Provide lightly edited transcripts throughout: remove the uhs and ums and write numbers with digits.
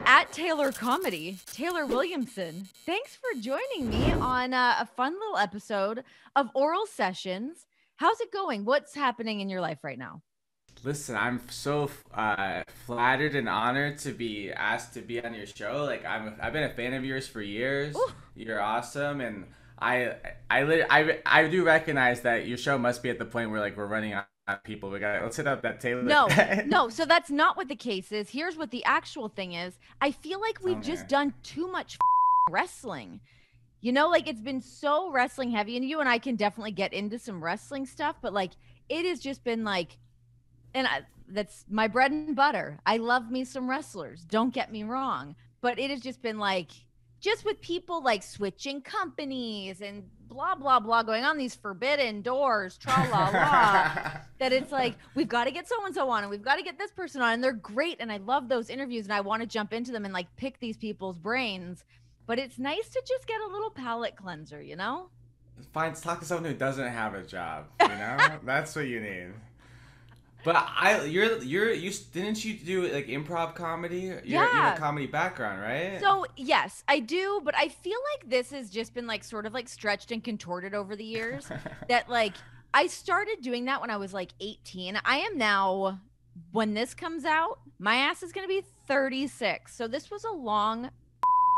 at Taylor Comedy, Taylor Williamson. Thanks for joining me on a fun little episode of Oral Sessions. How's it going? What's happening in your life right now? Listen, I'm so flattered and honored to be asked to be on your show. I've been a fan of yours for years. Ooh. You're awesome, and I do recognize that your show must be at the point where like we're running out of people. Let's hit up that Taylor. No, no. So that's not what the case is. Here's what the actual thing is. I feel like Tell we've me. just done too much wrestling. You know, like it's been so wrestling heavy, and you and I can definitely get into some wrestling stuff, but like it has just been like, that's my bread and butter. I love me some wrestlers. Don't get me wrong, but it has just been like, just with people like switching companies and blah blah blah going on these forbidden doors, tra la la. That it's like we've got to get so and so on, and we've got to get this person on, and they're great, and I love those interviews, and I want to jump into them and like pick these people's brains. But it's nice to just get a little palate cleanser, you know? Fine, talk to someone who doesn't have a job. You know, that's what you need. But you didn't you do like improv comedy? You have a comedy background, right? So yes, I do, but I feel like this has just been like sort of like stretched and contorted over the years. That like I started doing that when I was like 18. I am now, when this comes out, my ass is gonna be 36. So this was a long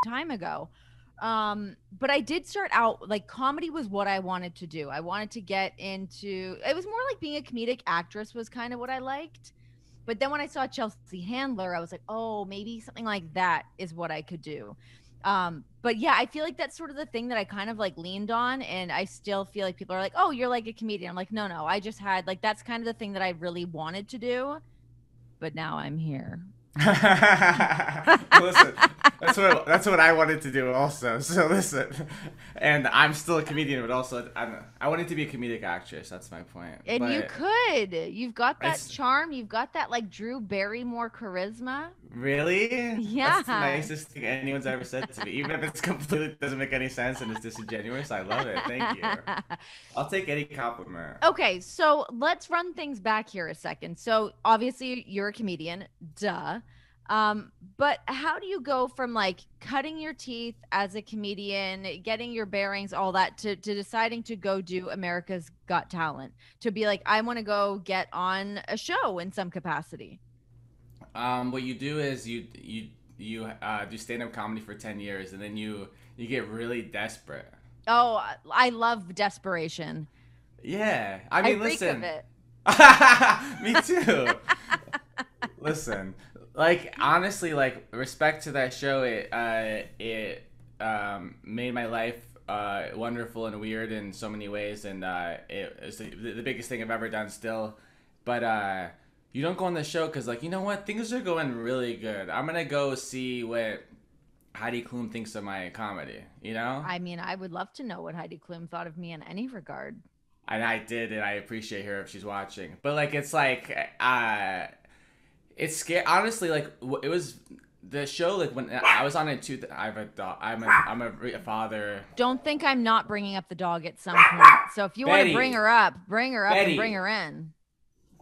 time ago. But I did start out like comedy was what I wanted to do. I wanted to get into, it was more like being a comedic actress was kind of what I liked. But then when I saw Chelsea Handler, I was like, oh, maybe something like that is what I could do. But yeah, I feel like that's sort of the thing that I kind of like leaned on, and I still feel like people are like, oh, you're like a comedian. I'm like, no, I just had like, that's kind of the thing that I really wanted to do, but now I'm here. Listen, that's what I wanted to do also. So listen, and I'm still a comedian, but also I wanted to be a comedic actress. That's my point. And But you could. You've got that it's charm. You've got that like Drew Barrymore charisma. really Yeah. that's the nicest thing anyone's ever said to me. Even if it's completely doesn't make any sense and it's disingenuous, I love it. Thank you. I'll take any compliment. Okay, so let's run things back here a second. So obviously you're a comedian, duh. But how do you go from like cutting your teeth as a comedian, getting your bearings, all that, to deciding to go do America's Got Talent, to be like, I want to go get on a show in some capacity? What you do is you do stand up comedy for 10 years, and then you get really desperate. Oh, I love desperation. Yeah, I I mean, reek of listen. it. Me too. Listen, like honestly, like respect to that show. It made my life wonderful and weird in so many ways, and it was the biggest thing I've ever done still. But you don't go on the show because like you know what, things are going really good. I'm gonna go see what Hedi Klum thinks of my comedy. You know. I mean, I would love to know what Heidi Klum thought of me in any regard. And I did, and I appreciate her if she's watching. But like, it's like, it's scary. Honestly, like, it was the show. Like when I was on it too. I have a dog. I'm a father. Don't think I'm not bringing up the dog at some point. So if you want to Betty, bring her up and Betty, bring her in.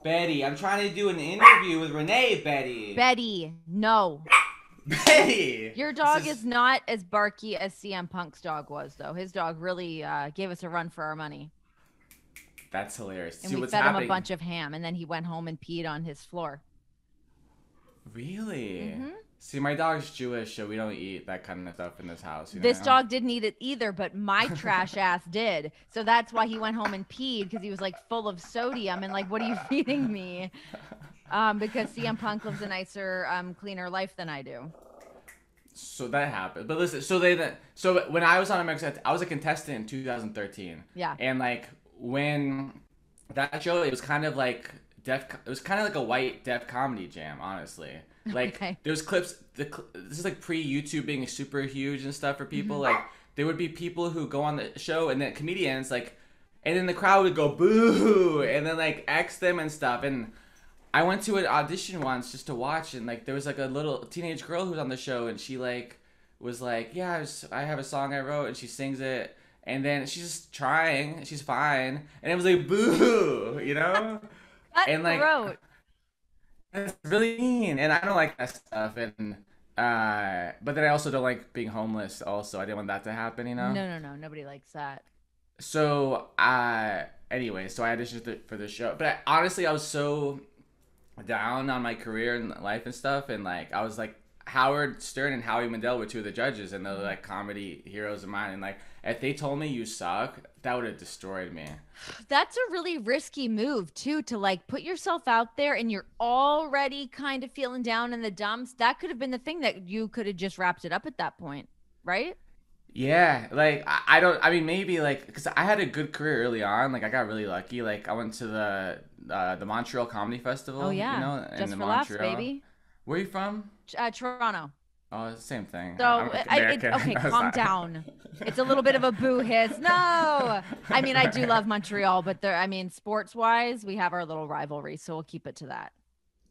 Betty. I'm trying to do an interview with Renee. Betty. Betty, no. Betty. Your dog is not as barky as CM Punk's dog was, though. His dog really gave us a run for our money. That's hilarious. And See we what's fed happening. him a bunch of ham, and then he went home and peed on his floor. Really? Mm-hmm. See, my dog's Jewish, so we don't eat that kind of stuff in this house. You This know? dog didn't eat it either, but my trash ass did. So that's why he went home and peed, because he was like full of sodium and like, what are you feeding me? Because CM Punk lives a nicer, cleaner life than I do. So that happened. But listen, so when I was on American, I was a contestant in 2013. Yeah. And like when that show, it was kind of like it was kind of like a white Def Comedy Jam, honestly. Like Okay. there's clips. This is like pre-YouTube being super huge and stuff for people. Mm-hmm. Like there would be people who go on the show and then comedians like, and then the crowd would go boo and then like X them and stuff. And I went to an audition once just to watch, and like there was like a little teenage girl who was on the show, and she like was like, yeah, I have a song I wrote, and she sings it, and then she's just trying, she's fine, and it was like boo, you know, and like Cutthroat. it's really mean, and I don't like that stuff, and But then I also don't like being homeless. Also, I didn't want that to happen. No, no, no. Nobody likes that. So, anyway, so I auditioned for the show. But honestly, I was so down on my career and life and stuff, and like I was like Howard Stern and Howie Mandel were two of the judges, and they're like comedy heroes of mine. And like if they told me you suck, that would have destroyed me. That's a really risky move too, to like put yourself out there and you're already kind of feeling down in the dumps. That could have been the thing that you could have just wrapped it up at that point, right? Yeah, like I don't. I mean, maybe like because I had a good career early on. Like I got really lucky. Like I went to the Montreal Comedy Oh Festival. yeah, In just the for laughs, Montreal. baby. Where are you from? Toronto. Oh, it's the same thing. So, I'm American. okay, That's calm not- down. It's a little bit of a boo hiss. No, I mean, I do love Montreal, but there, I mean, sports wise, we have our little rivalry, so we'll keep it to that.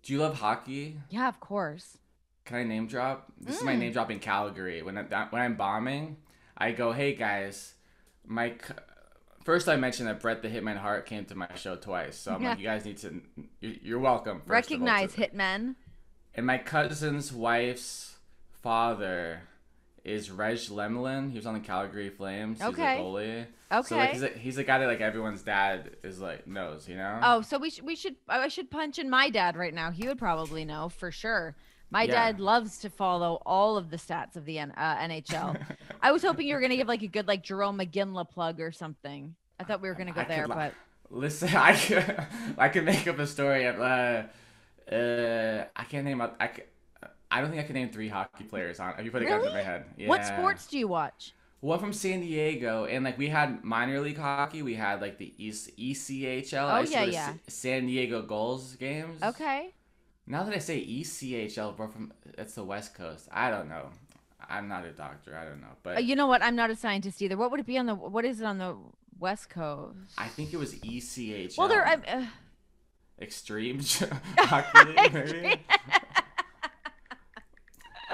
Do you love hockey? Yeah, of course. Can I name drop? This is my name drop in Calgary. When I'm bombing, I go, hey guys, first I mentioned that Brett the Hitman Hart came to my show twice, so I'm like, you guys need to, you're welcome. Recognize hitmen. And my cousin's wife's father is Reg Lemelin. He was on the Calgary Flames. He's a goalie. Okay. So like he's the guy that like everyone's dad is like knows, you know? Oh, so I should punch in my dad right now. He would probably know for sure. My dad loves to follow all of the stats of the NHL. I was hoping you were gonna give like a good like Jerome McGinley plug or something. I thought we were gonna go there, but listen, I can make up a story. I can't name up. I don't think I can name 3 hockey players on. If you put a gun to my head, yeah. What sports do you watch? Well, from San Diego, and like we had minor league hockey. We had like the ECHL. I used to go to San Diego Gulls games. Okay. Now that I say ECHL, bro, it's the West Coast. I don't know. I'm not a doctor. I don't know, but You know what? I'm not a scientist either. What would it be on the? What is it on the West Coast? I think it was ECHL. Well, there. Extreme hockey league, maybe.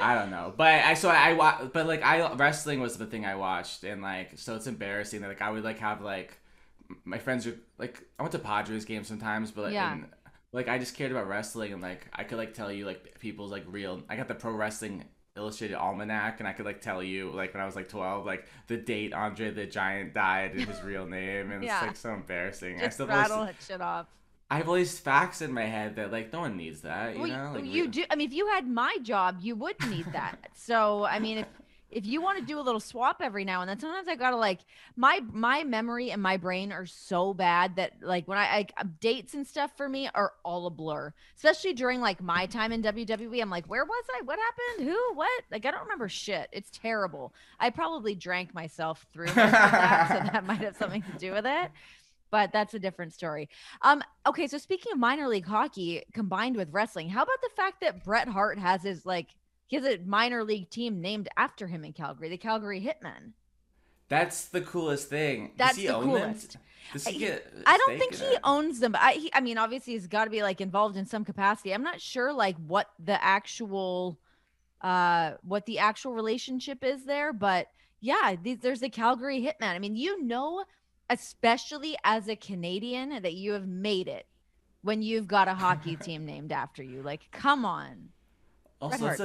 I don't know, but wrestling was the thing I watched, and like so it's embarrassing that like I would like have like my friends are like I went to Padres games sometimes, but like, and, like I just cared about wrestling, and like I could like tell you like people's like real. I got the Pro Wrestling Illustrated Almanac, and I could like tell you like when I was like 12 like the date Andre the Giant died and his real name, and it's like so embarrassing. Just rattle that shit off. I have all these facts in my head that like no one needs that, you know? Like, you do. I mean, if you had my job, you would need that. So I mean, if you want to do a little swap every now and then, sometimes I gotta like my memory and my brain are so bad that like when I dates and stuff for me are all a blur, especially during like my time in WWE. I'm like, where was I? What happened? Who? What? Like I don't remember shit. It's terrible. I probably drank myself through most of that, so that might have something to do with it. But that's a different story. Okay, so speaking of minor league hockey combined with wrestling, how about the fact that Bret Hart has he has a minor league team named after him in Calgary, the Calgary Hitmen. That's the coolest thing. That's the coolest. Does he get I don't think he owns them, but I mean, obviously he's got to be like involved in some capacity. I'm not sure like what the actual relationship is there, but yeah, there's the Calgary Hitman. I mean, especially as a Canadian, that you have made it when you've got a hockey team named after you. Like, come on. Also, it's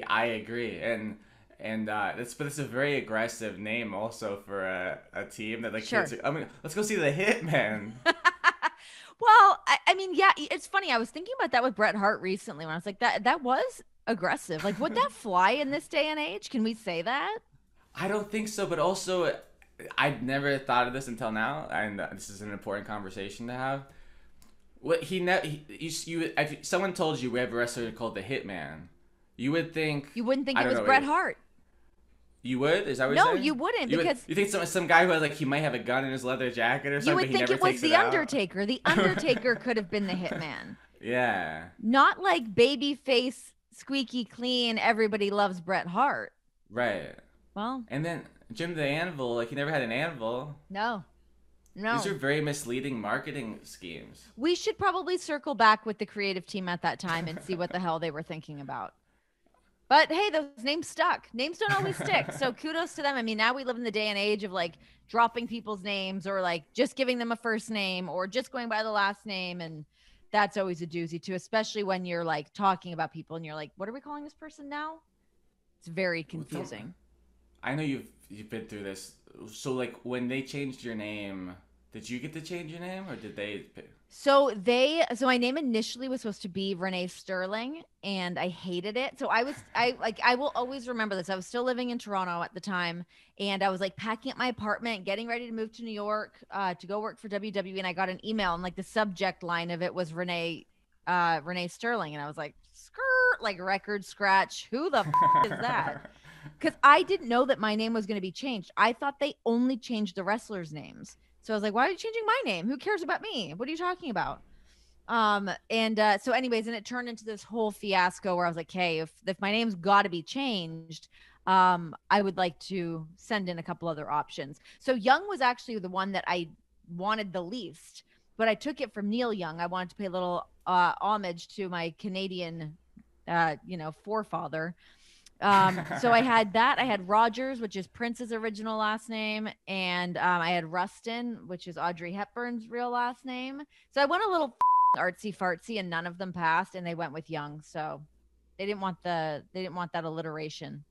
I agree, and it's a very aggressive name also for a team that like kids. I mean, let's go see the Hitman. Well, I mean, yeah, it's funny. I was thinking about that with Bret Hart recently when I was like, that was aggressive. Like, would that fly in this day and age? Can we say that? I don't think so, but also I'd never thought of this until now, and this is an important conversation to have. What if someone told you we have a wrestler called the Hitman, you wouldn't think it was Bret Hart. You would? Is that what you're saying? No, you wouldn't, because you think some guy who has like he might have a gun in his leather jacket or something. You would think it was the Undertaker. The Undertaker could have been the Hitman. Yeah. Not like baby face, squeaky clean. Everybody loves Bret Hart. Right. Well. And then Jim the Anvil, like he never had an anvil. No. These are very misleading marketing schemes. We should probably circle back with the creative team at that time and see what the hell they were thinking about. But hey, those names stuck. Names don't always stick. So kudos to them. I mean, now we live in the day and age of like dropping people's names or like just giving them a first name or just going by the last name. And that's always a doozy too, especially when you're like talking about people and you're like, what are we calling this person now? It's very confusing. I know you've been through this. So like when they changed your name, did you get to change your name or did they? So my name initially was supposed to be Renee Sterling, and I hated it. So I will always remember this. I was still living in Toronto at the time, and I was like packing up my apartment, getting ready to move to New York to go work for WWE, and I got an email, and like the subject line of it was Renee Sterling, and I was like, skirt, like record scratch. Who the is that? Because I didn't know that my name was going to be changed. I thought they only changed the wrestlers' names. So I was like, why are you changing my name? Who cares about me? What are you talking about? So anyways, and it turned into this whole fiasco where I was like, hey, if my name's got to be changed, I would like to send in a couple other options. So Young was actually the one that I wanted the least, but I took it from Neil Young. I wanted to pay a little homage to my Canadian, forefather. So I had that. I had Rogers, which is Prince's original last name, and I had Rustin, which is Audrey Hepburn's real last name. So I went a little artsy fartsy, and none of them passed, and they went with Young. So they didn't want that alliteration.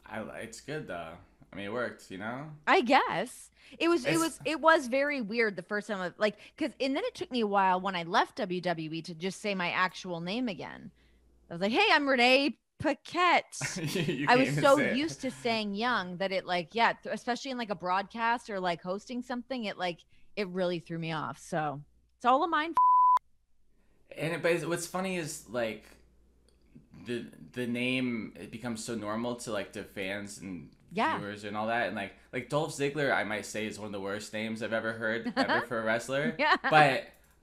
It's good though. I mean, it worked, you know. I guess it was very weird the first time, like, and then it took me a while when I left WWE to just say my actual name again. I was like, hey, I'm Renee Paquette. I was so used to saying Young that it like, yeah, especially in like a broadcast or like hosting something, it really threw me off. So it's all a mind. But what's funny is like the name, it becomes so normal to like the fans and viewers and all that, and like Dolph Ziggler, I might say, is one of the worst names I've ever heard ever for a wrestler. Yeah.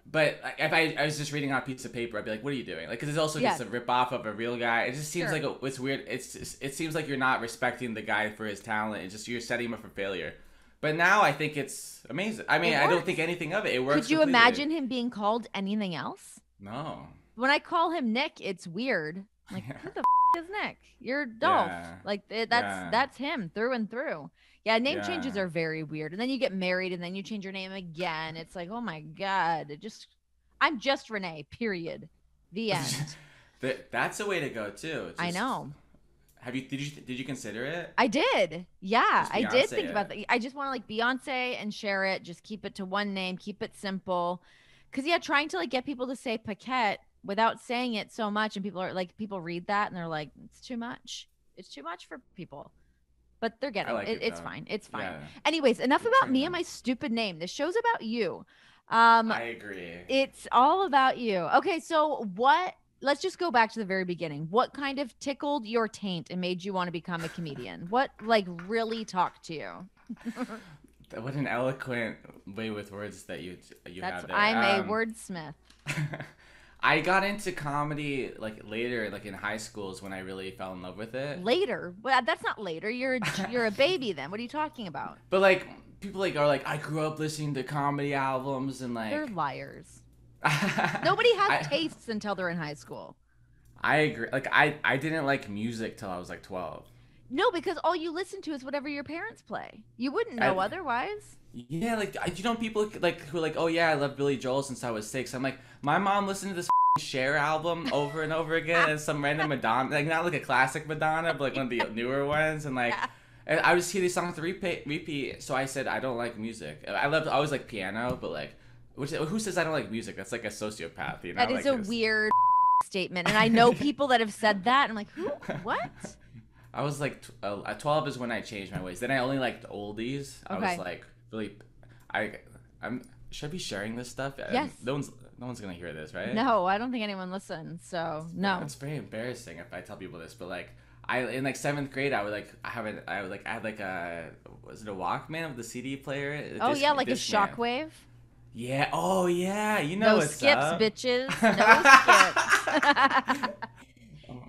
But if I was just reading on a piece of paper, I'd be like, "What are you doing?" Like, because it's also just a rip off of a real guy. It just seems like it's weird. It seems like you're not respecting the guy for his talent. It's just you're setting him up for failure. But now I think it's amazing. I mean, I don't think anything of it. It works. Could you imagine him being called anything else? No. When I call him Nick, it's weird. Like, who the is Nick? You're Dolph. Yeah. Like that's him through and through. Yeah, name changes are very weird. And then you get married and then you change your name again. It's like, oh my God. I'm just Renee, period. The end. That's a way to go too. I know. Did you consider it? I did. Yeah, I did think about that. I just want to like Beyonce and share it. Just keep it to one name, keep it simple. Cause trying to like get people to say Paquette without saying it so much, and people read that and they're like, it's too much. It's too much for people. But they're getting it. It's fine. It's fine. Yeah. Anyways, enough about me and my stupid name. This show's about you. I agree. It's all about you. Okay, so let's just go back to the very beginning. What kind of tickled your taint and made you want to become a comedian? What like really talked to you? What an eloquent way with words that you have there. I'm a wordsmith. I got into comedy like later, like in high school is when I really fell in love with it. Later? Well, that's not later. You're a baby then. What are you talking about? But like people like are like, I grew up listening to comedy albums and like they're liars. Nobody has tastes until they're in high school. I agree. Like I didn't like music till I was like 12. No, because all you listen to is whatever your parents play. You wouldn't know otherwise. Yeah, like people like who are like, oh yeah, I love Billy Joel since I was 6. I'm like, my mom listened to this Cher album over and over again, and some random Madonna, like not like a classic Madonna, but like one of the newer ones, and like, and I would just hear these songs repeat. So I said I don't like music. I always like piano, but like, who says I don't like music? That's like a sociopath, you know. That is like a weird statement, and I know people that have said that. And I'm like, who? What? I was like, 12 is when I changed my ways. Then I only liked oldies. Okay. I was like, really, should I be sharing this stuff? Yes. No one's gonna hear this, right? No, I don't think anyone listens. So no. It's very embarrassing if I tell people this, but like, in like 7th grade, I had a was it a Walkman with the CD player? Oh yeah, like a Shockwave. Yeah. Oh yeah. You know what's skips, up. bitches. No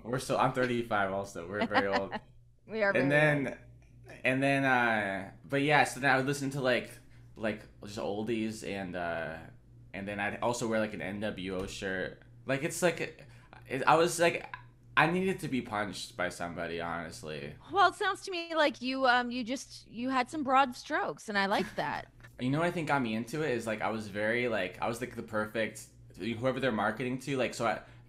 skips. I'm 35 also. We're very old. We are very old. And then, but yeah, so then I would listen to like just oldies, and then I'd also wear like an NWO shirt. Like it's like, I was like, I needed to be punched by somebody, honestly. Well, it sounds to me like you had some broad strokes, and I like that. You know what I think got me into it is like I was like the perfect whoever they're marketing to. Like,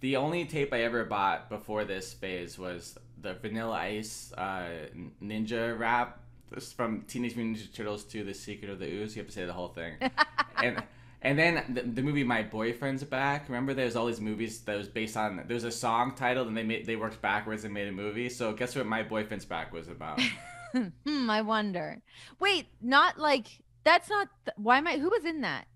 the only tape I ever bought before this phase was the Vanilla Ice ninja rap. This from Teenage Mutant Ninja Turtles to The Secret of the Ooze. You have to say the whole thing. and and then the movie My Boyfriend's Back. Remember, there's all these movies that was based on. There's a song titled, and they worked backwards and made a movie. So guess what My Boyfriend's Back was about? I wonder. Wait, not like that's not. Why am I? Who was in that?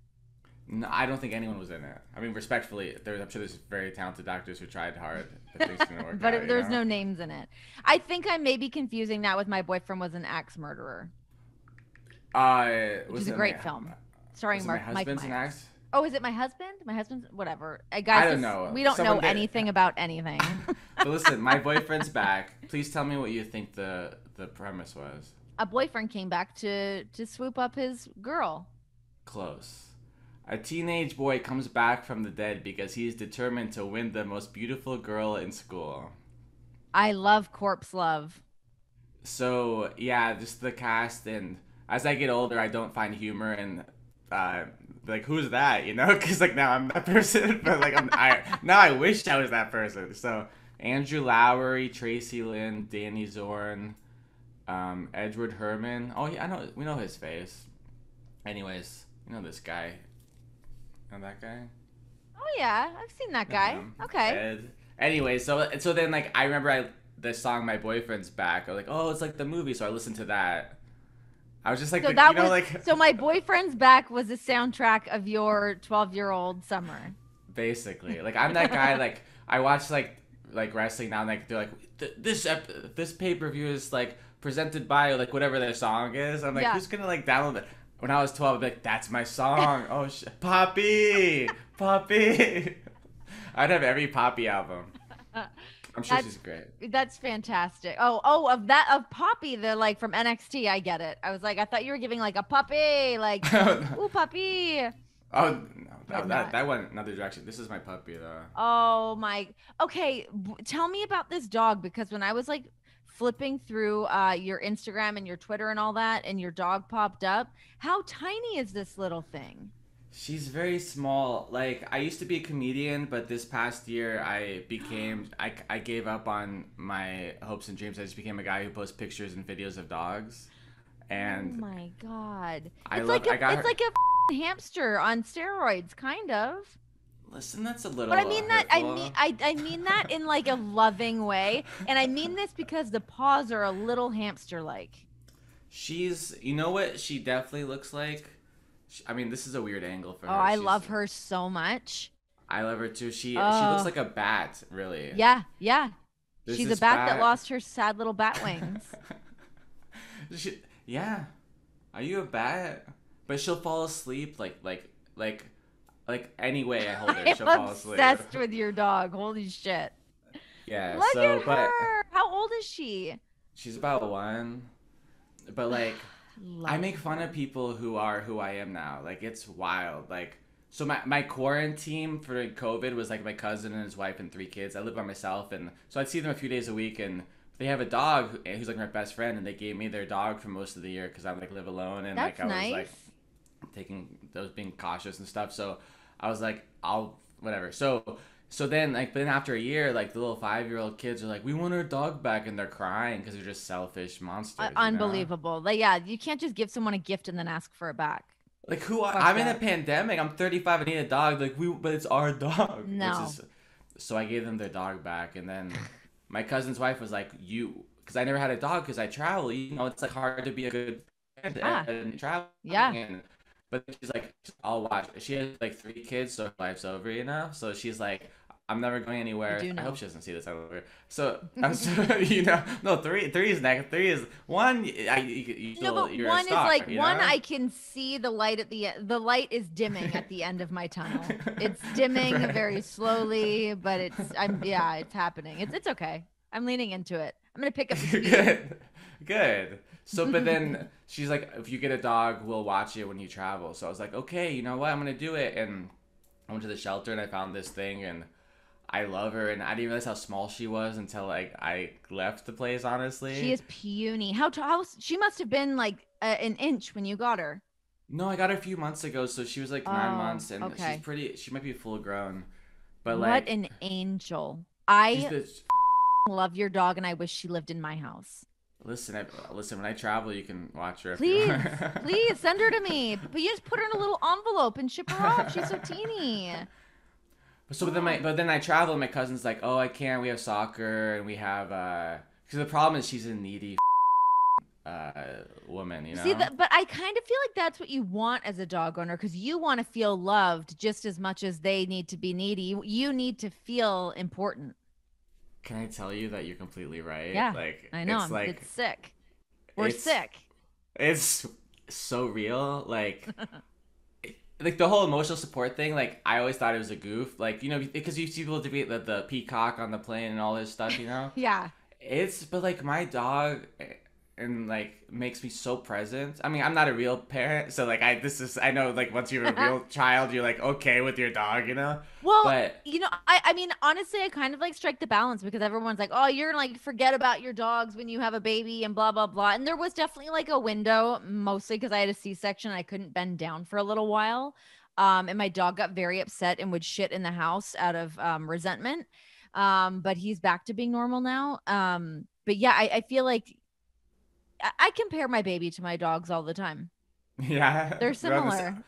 No, I don't think anyone was in it. I mean, respectfully, I'm sure there's very talented actors who tried hard, but things didn't work But out. there's no names in it. I think I may be confusing that with My Boyfriend Was an Axe Murderer, which is a great film starring My Mike Husband's an Myers. Axe? Oh, is it My Husband? My Husband's whatever. Guys, I don't know. We don't know anything about anything. But listen, My Boyfriend's Back. Please tell me what you think the premise was. A boyfriend came back to swoop up his girl. Close. A teenage boy comes back from the dead because he's determined to win the most beautiful girl in school. I love corpse love. So, yeah, just the cast, and as I get older, I don't find humor in, like, who's that, you know? Because, like, now I'm that person, but, like, now I wish I was that person. So, Andrew Lowery, Tracy Lynn, Danny Zorn, Edward Herman. Oh, yeah, we know his face. Anyways, you know this guy. You know that guy? Oh yeah, I've seen that guy. Okay. Ed. Anyway, so then like I remember the song My Boyfriend's Back. I was like, oh, it's like the movie, so I listened to that. I was just like, so My Boyfriend's Back was the soundtrack of your 12-year-old summer. Basically, like I'm that guy. Like I watch like wrestling now, and like they're like this pay-per-view is like presented by like whatever their song is. I'm like, who's gonna like download it? When I was 12, I'd be like, that's my song. Oh, Poppy! Poppy! I'd have every Poppy album. I'm sure she's great. That's fantastic. Of Poppy, the like from NXT, I get it. I thought you were giving like a puppy, like, ooh, puppy. Oh, no, that went another direction. This is my puppy, though. Oh, my. Okay, tell me about this dog, because when I was like flipping through your Instagram and your Twitter and all that, and your dog popped up, how tiny is this little thing? She's very small. Like, I used to be a comedian, but this past year I gave up on my hopes and dreams. I just became a guy who posts pictures and videos of dogs. And oh my God. It's like a hamster on steroids, kind of. Listen, that's a little. But I mean that. hurtful. I mean that in like a loving way, and I mean this because the paws are a little hamster-like. You know what she definitely looks like. I mean, this is a weird angle for her. Oh, I love her so much. I love her too. She looks like a bat, really. Yeah. She's a bat that lost her sad little bat wings. Yeah. Are you a bat? But she'll fall asleep like any way I hold her, she'll fall asleep. I'm obsessed with your dog. Holy shit. Yeah. Look at her. How old is she? She's about 1. But like, I make fun of people who are who I am now. Like, it's wild. Like, so my quarantine for COVID was like my cousin and his wife and 3 kids. I live by myself, and so I'd see them a few days a week, and they have a dog who's like my best friend, and they gave me their dog for most of the year because I like live alone, and that's like I nice. was like I was being cautious and stuff. So I was like, I'll whatever. So then after a year, like the little 5-year-old kids are like, we want our dog back, and they're crying because they're just selfish monsters. Unbelievable. Like, yeah, you can't just give someone a gift and then ask for it back. Like I'm in a pandemic. I'm 35 and need a dog. Like but it's our dog. No. So I gave them their dog back, and then my cousin's wife was like, because I never had a dog because I travel. You know, it's like hard to be a good friend and travel. Yeah. But she's like, I'll watch. She has like 3 kids, so her life's over, you know. So she's like, I'm never going anywhere. I hope she doesn't see this. I love her. So, you know, no, 3 is next. 3 is 1. You're 1 a star, is like 1. Know? I can see the light at the end. The light is dimming at the end of my tunnel. It's dimming very slowly, but it's happening. It's okay. I'm leaning into it. I'm gonna pick up the speed. Good. So, but then she's like, if you get a dog, we'll watch it when you travel. So I was like, okay, you know what? I'm gonna do it. And I went to the shelter and I found this thing, and I love her, and I didn't realize how small she was until like I left the place. Honestly, she is puny. How she must have been like an inch when you got her. No, I got her a few months ago, so she was like 9 months, Oh, and she's okay. pretty. She might be full grown, but What like an angel. she's I the. love your dog and I wish she lived in my house. Listen. When I travel, you can watch her if you want. Please, please send her to me. But you just put her in a little envelope and ship her off. She's so teeny. So Oh, but then I travel, and my cousin's like, oh, I can't. We have soccer, and we have because the problem is she's a needy uh woman, you see know. that, but I kind of feel like that's what you want as a dog owner because you want to feel loved just as much as they need to be needy. You need to feel important. Can I tell you that you're completely right? Yeah, Like I know. it's It's like sick. We're it's sick. it's so real. Like the whole emotional support thing. Like I always thought it was a goof. Like because you see people debate the peacock on the plane and all this stuff. Yeah. But like my dog and like makes me so present. I mean, I'm not a real parent, so like I know like once you're a real child, you're like okay with your dog, you know. Well, But I mean, honestly, I kind of like strike the balance because everyone's like, oh, you're gonna like forget about your dogs when you have a baby and blah, blah, blah. And there was definitely like a window, mostly because I had a C-section. I couldn't bend down for a little while. And my dog got very upset and would shit in the house out of resentment. But he's back to being normal now. But yeah, I feel like I compare my baby to my dogs all the time. yeah, They're similar.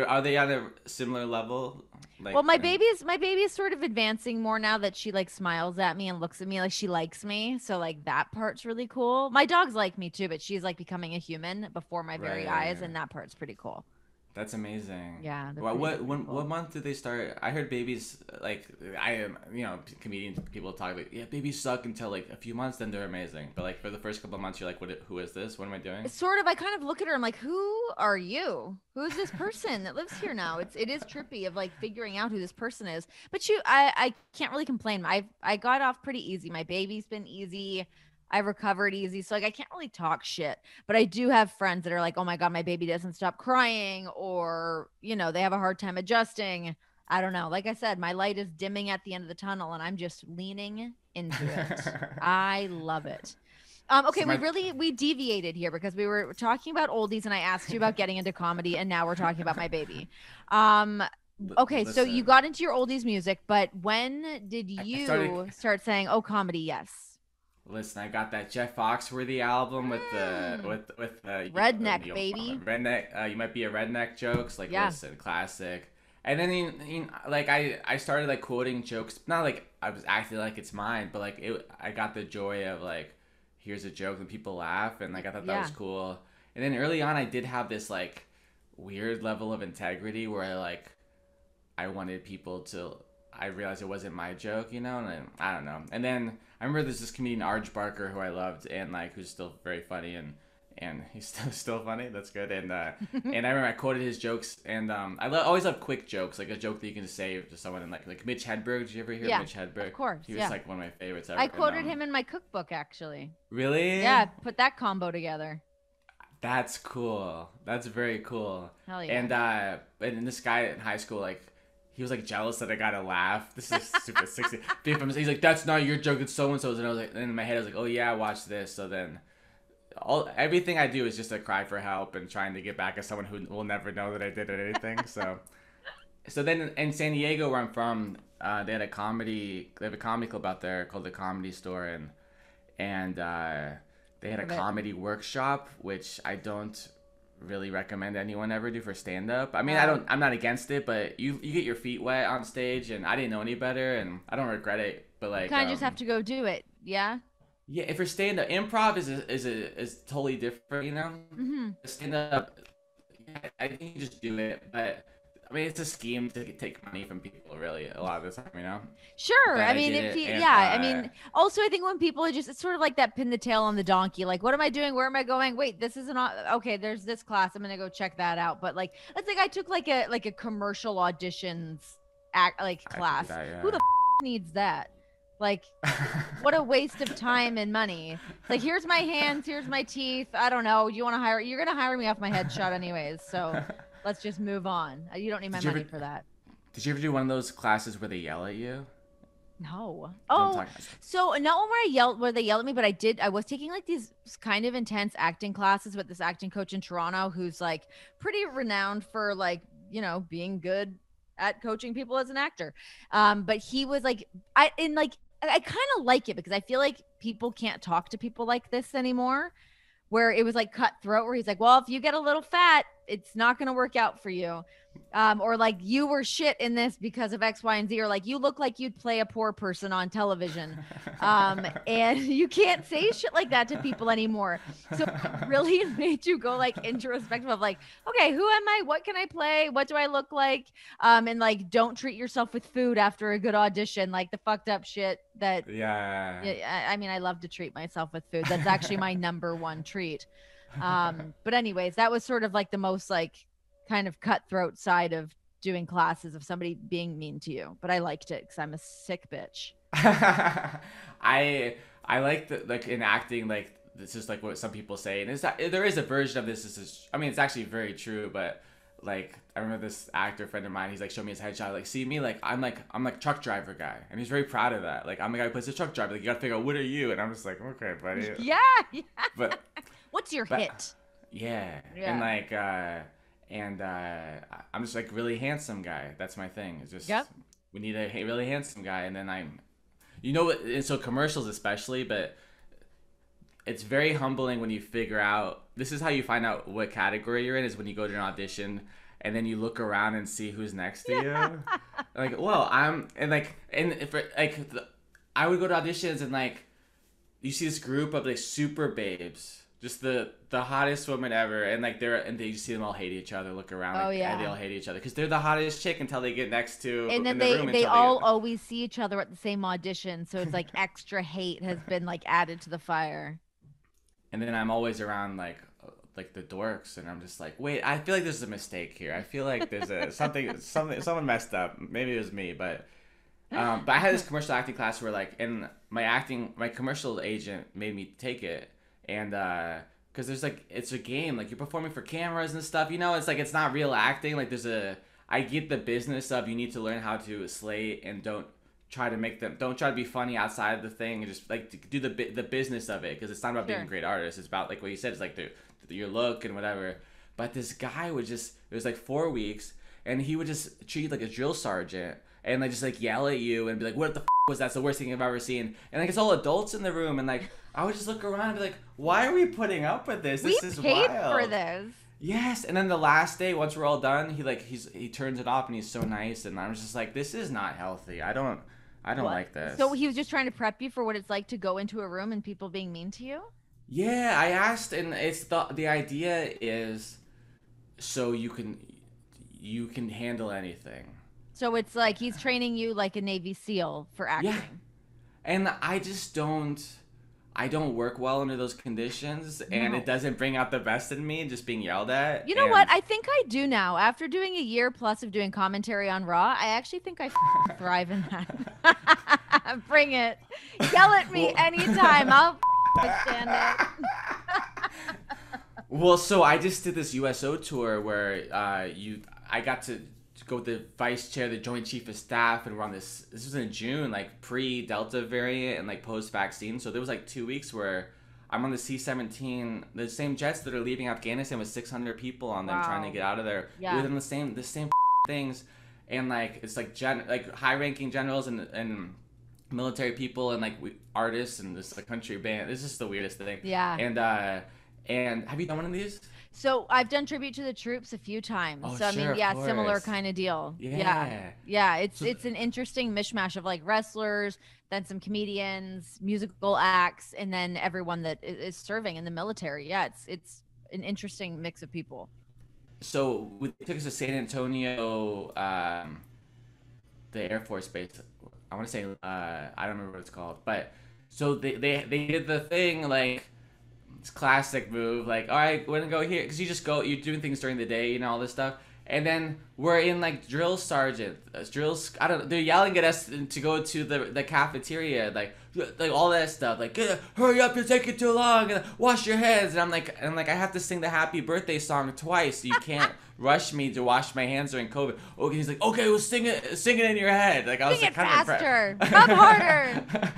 are they on a similar level? Well, Like my baby's sort of advancing more now that she like smiles at me and looks at me like she likes me. So like that part's really cool. My dogs like me too, but she's like becoming a human before my very eyes, right. and that part's pretty cool. That's amazing. Yeah, they're What pretty what freaking when cool. what month did they start? I heard babies like I am comedians people talk like yeah babies suck until like a few months then they're amazing but like for the first couple of months you're like who is this, what am I doing? It's sort of I kind of look at her, I'm like, who are you? Who's this person that lives here now? It is trippy of like figuring out who this person is. But I can't really complain. I got off pretty easy. My baby's been easy. I recovered easy. So like I can't really talk shit. But I do have friends that are like, oh my God, my baby doesn't stop crying, or they have a hard time adjusting. I don't know. Like I said, my light is dimming at the end of the tunnel and I'm just leaning into it. I love it. Okay, So we my really we deviated here because we were talking about oldies and I asked you about getting into comedy and now we're talking about my baby. Um, okay, so you listen, got into your oldies music, but when did I started you start saying, "Oh, comedy, yes"? listen I got that Jeff Foxworthy album with the Mm, you redneck, know, baby. redneck you might be a redneck jokes like Yeah. listen classic. And then like I started like quoting jokes, not like I was acting like it's mine, but like I got the joy of like here's a joke and people laugh, and like I thought that was Yeah. cool. And then early on I did have this like weird level of integrity where I wanted people to. I realized it wasn't my joke, and I don't know. And then I remember there's this comedian Arj Barker who I loved, and like who's still very funny, and he's still funny. That's good. And I remember I quoted his jokes, and always love quick jokes, like a joke that you can say to someone. And like Mitch Hedberg. Did you ever hear of Yeah. Mitch Of Hedberg? course. He was Yeah. like one of my favorites ever. I And quoted him in my cookbook actually. really, Yeah, put that combo together. that's cool. That's very cool. Hell yeah. And this guy in high school, like, he was like jealous that I got a laugh. This is super 60. He's like, that's not your joke, it's so and so's. And I was like, and in my head I was like, oh yeah, watch this. So then, everything I do is just a cry for help and trying to get back at someone who will never know that I did anything. So then in San Diego where I'm from, they have a comedy club out there called the Comedy Store, and they had a Love it. comedy workshop, which I don't really recommend anyone ever do for stand up. I mean, Wow. I'm not against it, but you get your feet wet on stage, and I didn't know any better, and I don't regret it. But You like, kind of just have to go do it. Yeah. yeah, if you're stand up, improv is totally different, you know. Mm-hmm. Stand up, yeah, I think you just do it, but I mean, it's a scheme to take money from people, really, a lot of the time, you know. Sure. But I I mean, did if it, you, and yeah, I mean, also, I think when people are it's sort of like that pin the tail on the donkey. Like, what am I doing? Where am I going? Wait, this isn't, okay, there's this class. I'm going to go check that out. But like, let's think I took like a commercial auditions like I could do class. that, Who the yeah. needs that? Like, what a waste of time and money. It's like, here's my hands, here's my teeth. I don't know. You want to you're going to hire me off my headshot anyways. So let's just move on. You don't need my Did you money ever for that. did you ever do one of those classes where they yell at you? No. Don't Oh, talk about. so not one where they yelled at me, but I was taking like these kind of intense acting classes with this acting coach in Toronto who's like pretty renowned for like, being good at coaching people as an actor. But he was like I kind of like it because I feel like people can't talk to people like this anymore, where it was like cutthroat, where he's like, well, if you get a little fat, it's not going to work out for you. Or like you were shit in this because of X, Y, and Z, or like you look like you'd play a poor person on television. And you can't say shit like that to people anymore. So it really made you go like introspective of like, okay, who am I? What can I play? What do I look like? And like, don't treat yourself with food after a good audition, like the fucked up shit that Yeah. yeah, I mean, I love to treat myself with food. That's actually my number one treat. But anyways, that was sort of like the most like kind of cutthroat side of doing classes of somebody being mean to you. But I liked it because I'm a sick bitch. I like the like in acting like this is like what some people say, and it's that there is a version of this. This is I mean it's actually very true, but like I remember this actor friend of mine. He's like showed me his headshot. Like see me like I'm like truck driver guy, and he's very proud of that. Like I'm the guy who plays the truck driver. Like you got to figure out what are you, and I'm just like okay, buddy. Yeah, yeah. But What's your but hit? yeah, Yeah. and like I'm just like really handsome guy. That's my thing. It's just Yep. we need a really handsome guy, and then you know what? And so commercials especially, but it's very humbling when you figure out this is how you find out what category you're in is when you go to an audition and then you look around and see who's next to you. Like, well, I would go to auditions and like you see this group of like super babes, just the hottest woman ever, and like you see them all hate each other. Look around, like, Oh yeah. and they all hate each other because they're the hottest chick until they get next to And then in the room they until all get. always see each other at the same audition, so it's like extra hate has been like added to the fire. And then I'm always around like the dorks, and I'm just like, wait, I feel like there's a mistake here. I feel like there's a someone messed up. Maybe it was me, but I had this commercial acting class where like, and my commercial agent made me take it, and because there's like it's a game, like you're performing for cameras and stuff. It's like it's not real acting. Like I get the business of you need to learn how to slay and don't try to be funny outside of the thing and just like to do the business of it because it's not about being a great artist. It's about like what you said. It's like your look and whatever. But this guy would just it was like 4 weeks and he would just treat you like a drill sergeant and like just like yell at you and be like, what the was that? It's the worst thing I've ever seen. And like it's all adults in the room and like I would just look around and be like, why are we putting up with this? This is We paid wild. for this. Yes, and then the last day, once we're all done, he turns it off and he's so nice, and I was just like, this is not healthy. I don't like this. So he was just trying to prep you for what it's like to go into a room and people being mean to you? Yeah, I asked, and it's the idea is so you can handle anything. So it's like he's training you like a Navy SEAL for acting. Yeah, and I don't work well under those conditions, and it doesn't bring out the best in me just being yelled at. You know what? I think I do now. After doing a year plus of doing commentary on Raw, I actually think I thrive in that. Bring it. Yell at me anytime. I'll stand it. Well, so I just did this USO tour where I got to go with the vice chair, the joint chief of staff, and we're on this was in June, like pre-Delta variant and like post-vaccine. So there was like 2 weeks where I'm on the C-17, the same jets that are leaving Afghanistan with 600 people on them trying to get out of there. Yeah. Within the same things, and like it's like high-ranking generals and military people and like artists and this like country band. This is the weirdest thing. Yeah. And have you done one of these? So I've done tribute to the troops a few times. Oh, so I sure, mean, of yeah, similar course. kind of deal. Yeah. Yeah. It's an interesting mishmash of like wrestlers, then some comedians, musical acts, and then everyone that is serving in the military. Yeah, it's an interesting mix of people. So we took us to San Antonio, the Air Force Base. I want to say I don't remember what it's called, but so they did the thing like. It's classic move, like, all right, we're gonna go here, because you're doing things during the day, all this stuff, And then we're in like drill sergeant, drills. I don't know. They're yelling at us to go to the cafeteria, like all that stuff. Like, hurry up, you're taking too long, and wash your hands. And I'm like, I have to sing the happy birthday song twice. So you can't rush me to wash my hands during COVID. Okay, he's like, okay, well sing it in your head. Like I was Sing like, it kind faster, rub harder.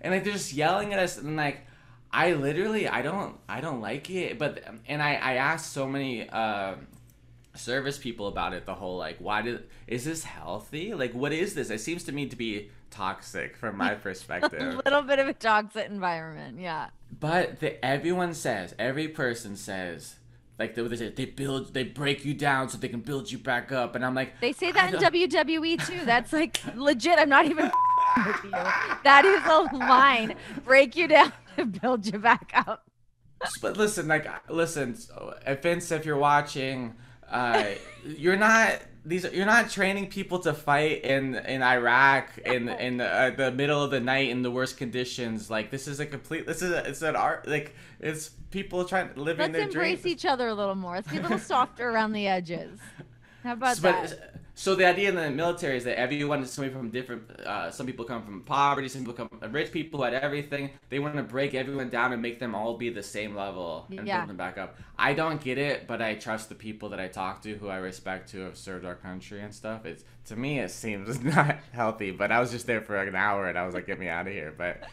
And like they're just yelling at us, and like I literally I don't like it. But and I asked so many service people about it, the whole like, is this healthy? Like, what is this? It seems to me to be toxic from my perspective. A little bit of a toxic environment, yeah. But every person says, like they break you down so they can build you back up, and I'm like, They say that in WWE too. That's like legit. I'm not even with you. That is a line. Break you down and build you back up. But listen, Vince, if you're watching, you're not training people to fight in Iraq in the middle of the night in the worst conditions. Like it's an art, like it's people trying living their dreams. Let's embrace each other a little more. Let's be a little softer around the edges. How about that? So the idea in the military is that everyone is coming from different. Some people come from poverty. Some people come rich people who had everything. They want to break everyone down and make them all be the same level and build them back up. I don't get it, but I trust the people that I talk to, who I respect, who have served our country and stuff. To me, it seems not healthy. But I was just there for like an hour, and I was like, get me out of here. But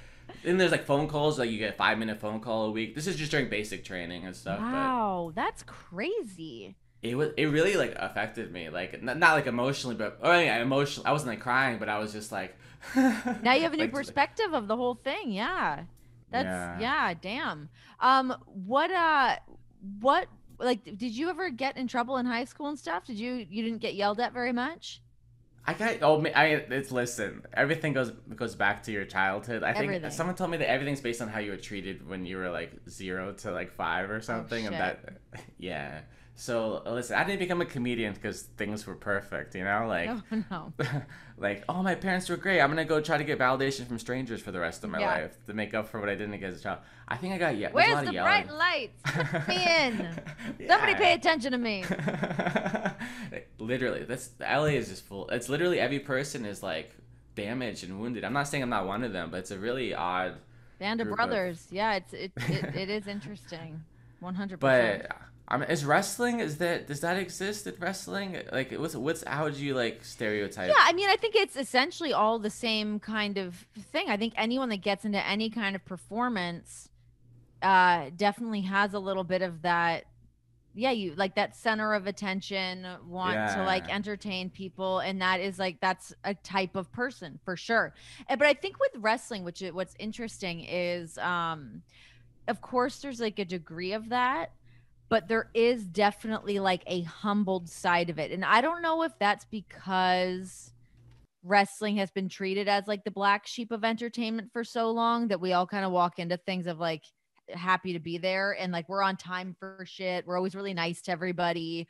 then there's like phone calls, like you get a 5-minute phone call a week. This is just during basic training and stuff. Wow, that's crazy. It really like affected me, like not like emotionally, but emotionally. I wasn't like crying, but I was just like. Now you have a new perspective of the whole thing. Yeah, damn. What like did you ever get in trouble in high school and stuff? You didn't get yelled at very much? Listen, everything goes back to your childhood. I think Everything. Someone told me that everything's based on how you were treated when you were like 0 to like 5 or something, shit. and yeah. So listen, I didn't become a comedian because things were perfect, like, no. like, oh, my parents were great. I'm gonna go try to get validation from strangers for the rest of my life to make up for what I didn't get as a child. I think I got Where's the bright lights? Let me in. Somebody pay attention to me. Literally, LA is just full. It's literally every person is like damaged and wounded. I'm not saying I'm not one of them, but it's a really odd band of brothers. Yeah, it is interesting. 100%. But. Is wrestling, does that exist in wrestling? Like, how would you like stereotype? Yeah, I mean, I think it's essentially all the same kind of thing. I think anyone that gets into any kind of performance definitely has a little bit of that. Yeah, you like that center of attention, want to like entertain people, and that's a type of person for sure. But I think with wrestling, what's interesting is, of course, there's like a degree of that. But there is definitely like a humbled side of it. And I don't know if that's because wrestling has been treated as like the black sheep of entertainment for so long that we all kind of walk into things of like happy to be there and like we're on time for shit. We're always really nice to everybody.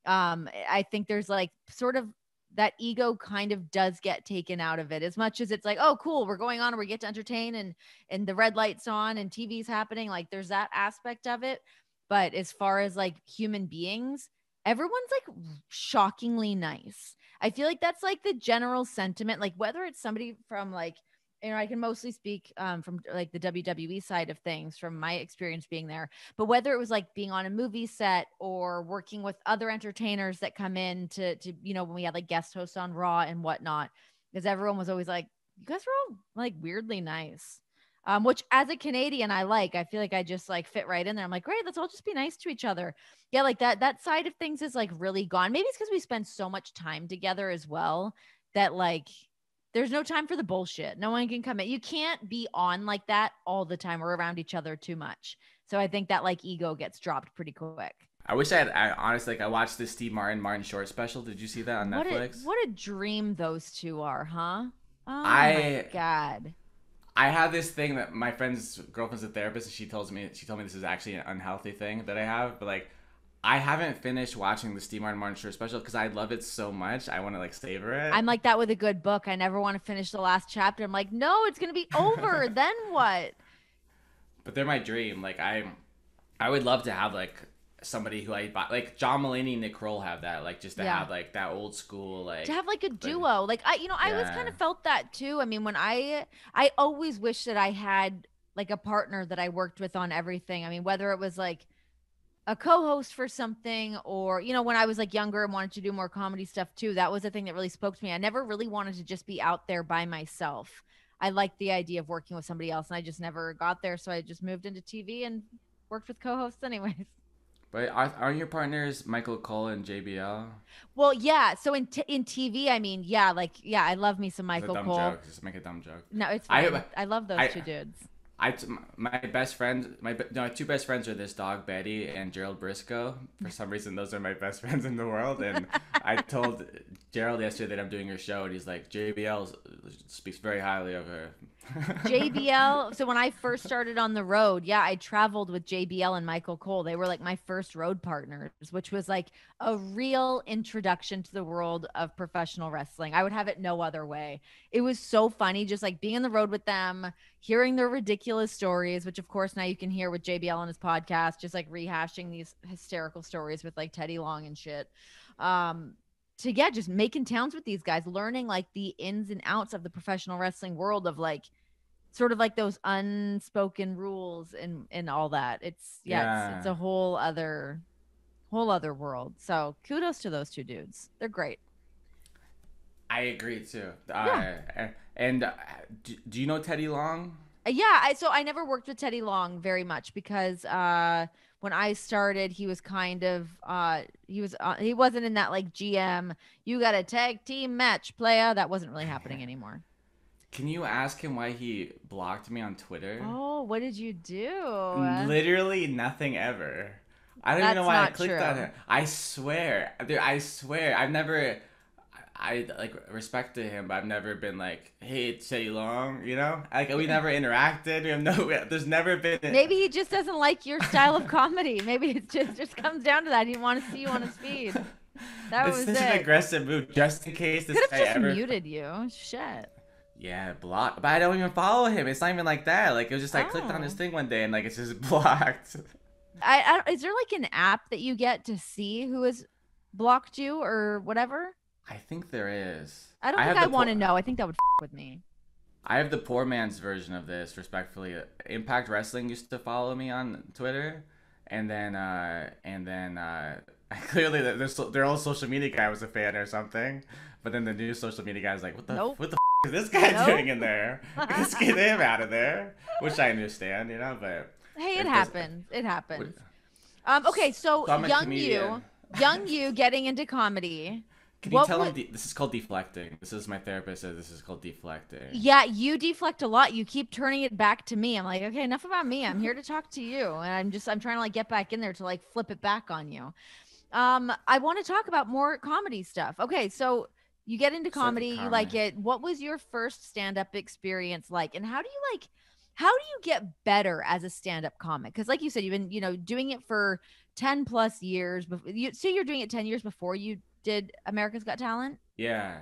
I think there's like sort of that ego kind of does get taken out of it, as much as it's like, oh, cool, we're going on and we get to entertain and the red light's on and TV's happening. Like there's that aspect of it. But as far as like human beings, everyone's like shockingly nice. I feel like that's like the general sentiment, like whether it's somebody from like, I can mostly speak from like the WWE side of things from my experience being there, but whether it was like being on a movie set or working with other entertainers that come in to when we had like guest hosts on Raw and whatnot, because everyone was always like, you guys were all like weirdly nice. Which as a Canadian, I feel like I just like fit right in there. I'm like, great, let's all just be nice to each other. Yeah. Like that side of things is like really gone. Maybe it's because we spend so much time together as well that like, there's no time for the bullshit. No one can come in. You can't be on like that all the time or around each other too much. So I think that like ego gets dropped pretty quick. I wish I honestly, like, I watched this Steve Martin Short special. Did you see that on Netflix? What a dream those two are, huh? Oh my God. I have this thing that my friend's girlfriend's a therapist, and she told me this is actually an unhealthy thing that I have, but like I haven't finished watching the Steve Martin Short special because I love it so much. I want to like savor it. I'm like that with a good book. I never want to finish the last chapter. I'm like, no, it's gonna be over. Then what? But they're my dream. Like I would love to have like somebody who I like John Mulaney and Nick Kroll have that, like just to Yeah. have like that old school To like have like a duo. Like I always kind yeah. of felt that too. I mean, when I always wish that I had like a partner that I worked with on everything. I mean, whether it was like a co-host for something or when I was like younger and wanted to do more comedy stuff too, that was the thing that really spoke to me. I never really wanted to just be out there by myself. I liked the idea of working with somebody else and I just never got there, so I just moved into TV and worked with co-hosts anyways. But aren't your partners Michael Cole and JBL? Well, yeah, so in TV, I mean, yeah, like yeah, I love me some It's a Michael dumb Cole. joke. Just make a dumb joke. No, it's I fine. I love those I two dudes. my best friend, my two best friends are this dog Betty and Gerald Briscoe. For some reason, those are my best friends in the world. And I told Gerald yesterday that I'm doing her show, and he's like, JBL speaks very highly of her. JBL. So when I first started on the road, yeah, I traveled with JBL and Michael Cole. They were like my first road partners, which was like a real introduction to the world of professional wrestling. I would have it no other way. It was so funny just like being on the road with them, hearing their ridiculous stories, which of course now you can hear with JBL on his podcast, just like rehashing these hysterical stories with like Teddy Long and shit. To yeah, just making towns with these guys, learning like the ins and outs of the professional wrestling world of like sort of like those unspoken rules and all that. It's yeah, it's Yeah, a whole other world. So kudos to those two dudes. They're great. I agree too. Yeah. And do you know Teddy Long? Yeah, so I never worked with Teddy Long very much because when I started, he was kind of he wasn't in that like GM, you got a tag team match player. That wasn't really happening anymore. Can you ask him why he blocked me on Twitter? Oh, what did you do? Literally nothing ever. I don't even know That's why I not clicked true. on it. I swear, dude, I swear, I've never. I like respected him, but I've never been like, "Hey, it's Teddy Long," you know. Like we never interacted. We have no. There's never been. Maybe he just doesn't like your style of comedy. Maybe it just comes down to that. He want to see you on his feed. That It's was such an it. aggressive move, just in case this Could guy have just ever. muted you. Shit. Yeah, block. But I don't even follow him. It's not even like that. Like it was just I clicked on his Oh. thing one day and like it's just blocked. Is there like an app that you get to see who has blocked you or whatever? I think there is. I don't I think have I the want to poor, know. I think that would with me. I have the poor man's version of this. Respectfully, Impact Wrestling used to follow me on Twitter, and then clearly their old social media guy was a fan or something. But then the new social media guy was like, Nope. what the is this guy Nope. doing in there? Let's get him out of there. Which I understand, you know, but Hey, it if there's- happens. It happens. Okay, so I'm a young comedian. young you getting into comedy. Can you What tell would, him this is called deflecting? This is my therapist says this is called deflecting. yeah, you deflect a lot. You keep turning it back to me. I'm like, okay, enough about me. I'm here to talk to you. And I'm trying to like get back in there to like flip it back on you. I want to talk about more comedy stuff. Okay, so you get into Start comedy, with you like comedy. it. What was your first stand-up experience like? And how do you get better as a stand-up comic? Because like you said, you've been, doing it for 10 plus years. So you're doing it 10 years before you did America's Got Talent? Yeah.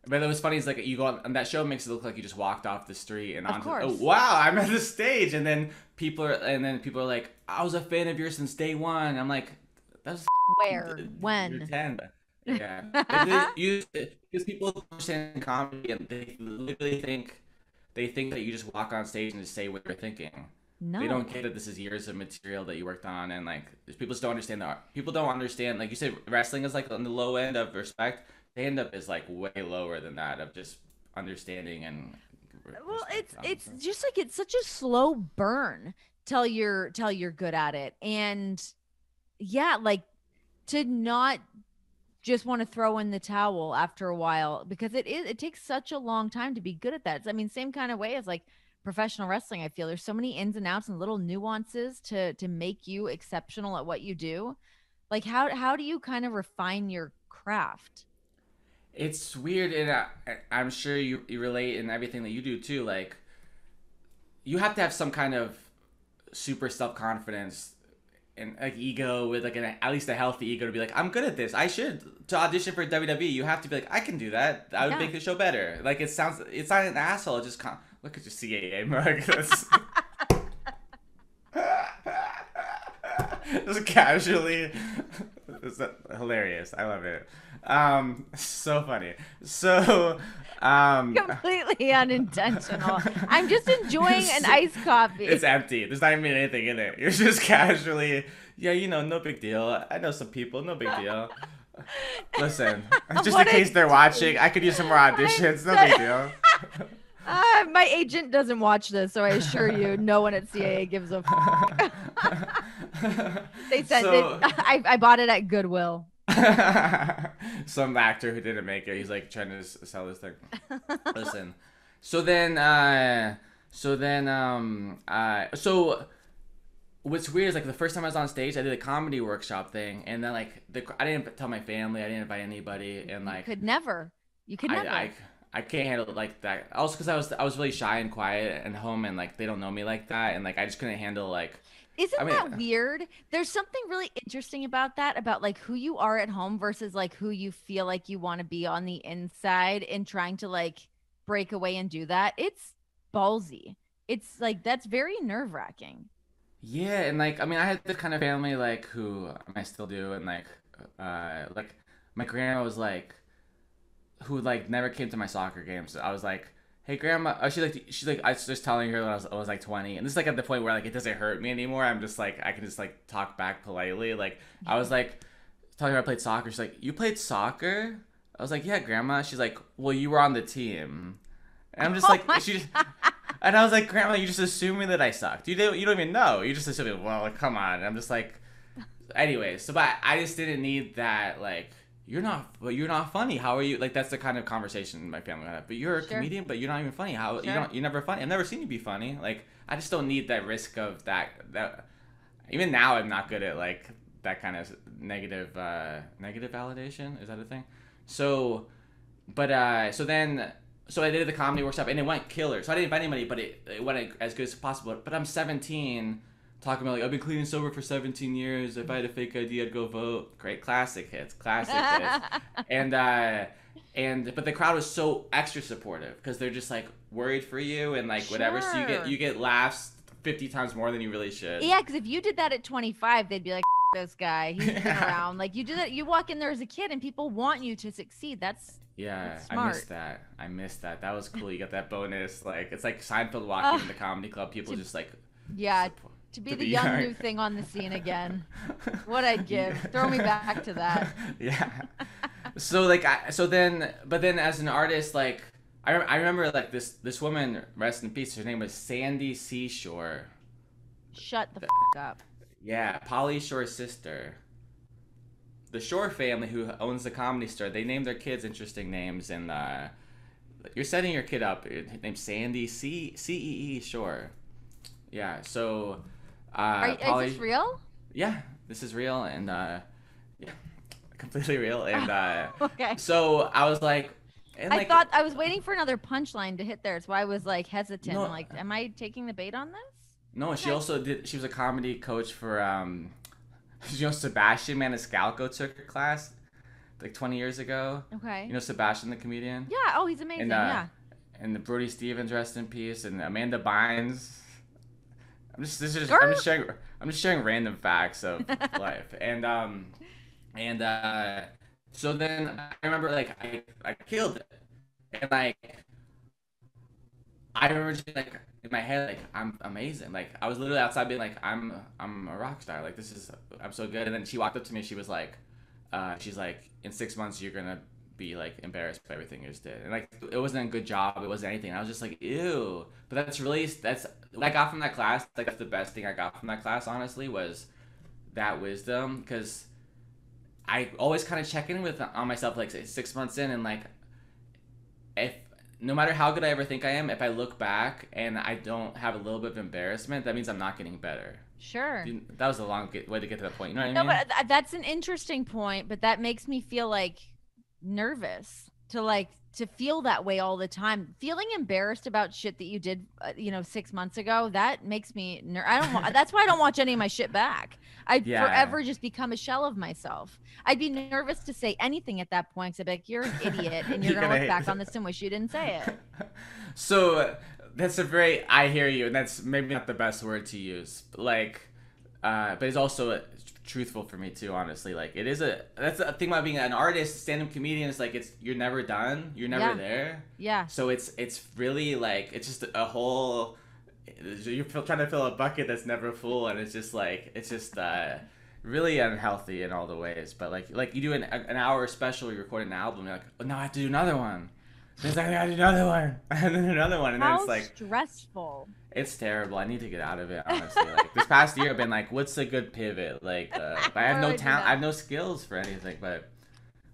But it was funny. It's like you go on that show makes it look like you just walked off the street and Of onto. course. Oh wow! I'm at the stage, and then people are like, I was a fan of yours since day one. I'm like, that's Where? you're When? 10. Yeah. Because people don't understand comedy and they literally think that you just walk on stage and just say what you're thinking. No. They don't get that this is years of material that you worked on, and like people just don't understand that. People don't understand. Like you said, wrestling is like on the low end of respect. Stand up is like way lower than that of just understanding and. Well, Respect, it's honestly. just like it's such a slow burn till you're good at it. And yeah, like to not just want to throw in the towel after a while because it takes such a long time to be good at that. I mean, same kind of way as like professional wrestling. I feel there's so many ins and outs and little nuances to make you exceptional at what you do. Like how do you kind of refine your craft? It's weird, and I'm sure you relate in everything that you do too. Like, you have to have some kind of super self confidence and like ego with like at least a healthy ego to be like, I'm good at this. I should to audition for WWE. You have to be like, I can do that. I would Yeah. make the show better. Like it sounds. It's not an asshole. It just look at your CAA mug. That's- Just casually. It's hilarious. I love it. So funny. So, Completely unintentional. I'm just enjoying an iced coffee. it's empty. There's not even anything in it. You're just casually, yeah, no big deal. I know some people, no big deal. Listen, just in case they're watching, I could use some more auditions. No big deal. My agent doesn't watch this, so I assure you, no one at CAA gives a fuck. They said I bought it at Goodwill. Some actor who didn't make it, he's like trying to sell this thing. Listen, so what's weird is like the first time I was on stage, I did a comedy workshop thing, and then like I didn't tell my family, I didn't invite anybody, and like you could never. I can't handle it like that. Also, because I was really shy and quiet and home, and like they don't know me like that, and like I just couldn't handle like. Isn't that weird? There's something really interesting about that, about like who you are at home versus like who you feel like you want to be on the inside, and trying to like break away and do that. It's ballsy. It's like that's very nerve-wracking. Yeah, and like I mean, I had the kind of family like who I still do, and like my grandma was like, who like never came to my soccer games. I was like, hey grandma, she's like I was just telling her when I was like 20, and this is like at the point where like it doesn't hurt me anymore. I'm just like I can just like talk back politely. Like I was like telling her I played soccer. She's like, you played soccer? I was like, yeah, grandma. She's like, well, you were on the team. And I'm just like, and I was like, grandma, you just assuming that I sucked. You don't even know. You just assuming. Well, like, come on. And I'm just like, anyways. So, but I just didn't need that. Like, you're not funny. How are you? Like, that's the kind of conversation my family had. But you're a comedian, but you're not even funny. How you're never funny. I've never seen you be funny. Like, I just don't need that risk of that. Even now, I'm not good at like that kind of negative validation. Is that a thing? So, but so I did the comedy workshop and it went killer. So I didn't invite anybody, but it went as good as possible. But I'm 17, talking about like I've been clean and sober for 17 years. If I had a fake ID, I'd go vote. Great classic hits. And but the crowd was so extra supportive because they're just like worried for you and like whatever. So you get laughs 50 times more than you really should. Yeah, because if you did that at 25, they'd be like, this guy, he's been around. Like you do that, you walk in there as a kid and people want you to succeed. That's smart. I missed that. That was cool. You got that bonus. Like it's like Seinfeld walking in the comedy club. People just like to be the young new thing on the scene again. What I'd give. Throw me back to that. Yeah. So like but then as an artist, like I remember like this woman, rest in peace. Her name was Sandy Seashore. Shut the up. Yeah, Pauly Shore's sister. The Shore family, who owns the Comedy Store, they named their kids interesting names, and you're setting your kid up. Named Sandy C-E-E Shore. Yeah, so is this real? Yeah, this is real, and yeah, completely real, and okay. So I was like, I thought I was waiting for another punchline to hit there. That's why I was like hesitant. No, I'm like, am I taking the bait on this? No, she also did. She was a comedy coach for Sebastian Maniscalco took her class like 20 years ago. Okay. You know Sebastian the comedian? Yeah. Oh, he's amazing. Yeah. And the Brody Stevens, rest in peace, and Amanda Bynes. I'm just sharing random facts of life, and so then I remember like I killed it, and like I remember just like in my head like I'm amazing. Like I was literally outside being like I'm a rock star. Like I'm so good. And then she walked up to me. She was like, she's like, in 6 months you're gonna be like embarrassed by everything you just did. And like it wasn't a good job. It wasn't anything. And I was just like, ew. But that's what I got from that class. Like that's the best thing I got from that class. Honestly, was that wisdom, because I always kind of check in on myself like say 6 months in, and like if no matter how good I ever think I am, if I look back and I don't have a little bit of embarrassment, that means I'm not getting better. Sure. That was a long way to get to that point. You know what I mean? No, but that's an interesting point, but that makes me feel like nervous to feel that way all the time. Feeling embarrassed about shit that you did, 6 months ago, that makes me that's why I don't watch any of my shit back. I'd forever just become a shell of myself. I'd be nervous to say anything at that point, because I'd be like, you're an idiot, and you're going to look back on this and wish you didn't say it. So that's I hear you, and that's maybe not the best word to use. But like, but it's also truthful for me too. Honestly, like it is a that's the thing about being an artist, stand-up comedian. Is like it's you're never done, you're never Yeah. there. Yeah. So it's really like it's just a whole. You're trying to fill a bucket that's never full, and it's just like it's just really unhealthy in all the ways. But like you do an hour special, you record an album, you're like, oh, now I have to do another one. Then it's like I gotta do another one, and then another one, and then How it's like stressful. it's terrible. I need to get out of it, honestly. Like this past year, I've been like, what's a good pivot? Like I have How do no I do talent, that? I have no skills for anything. But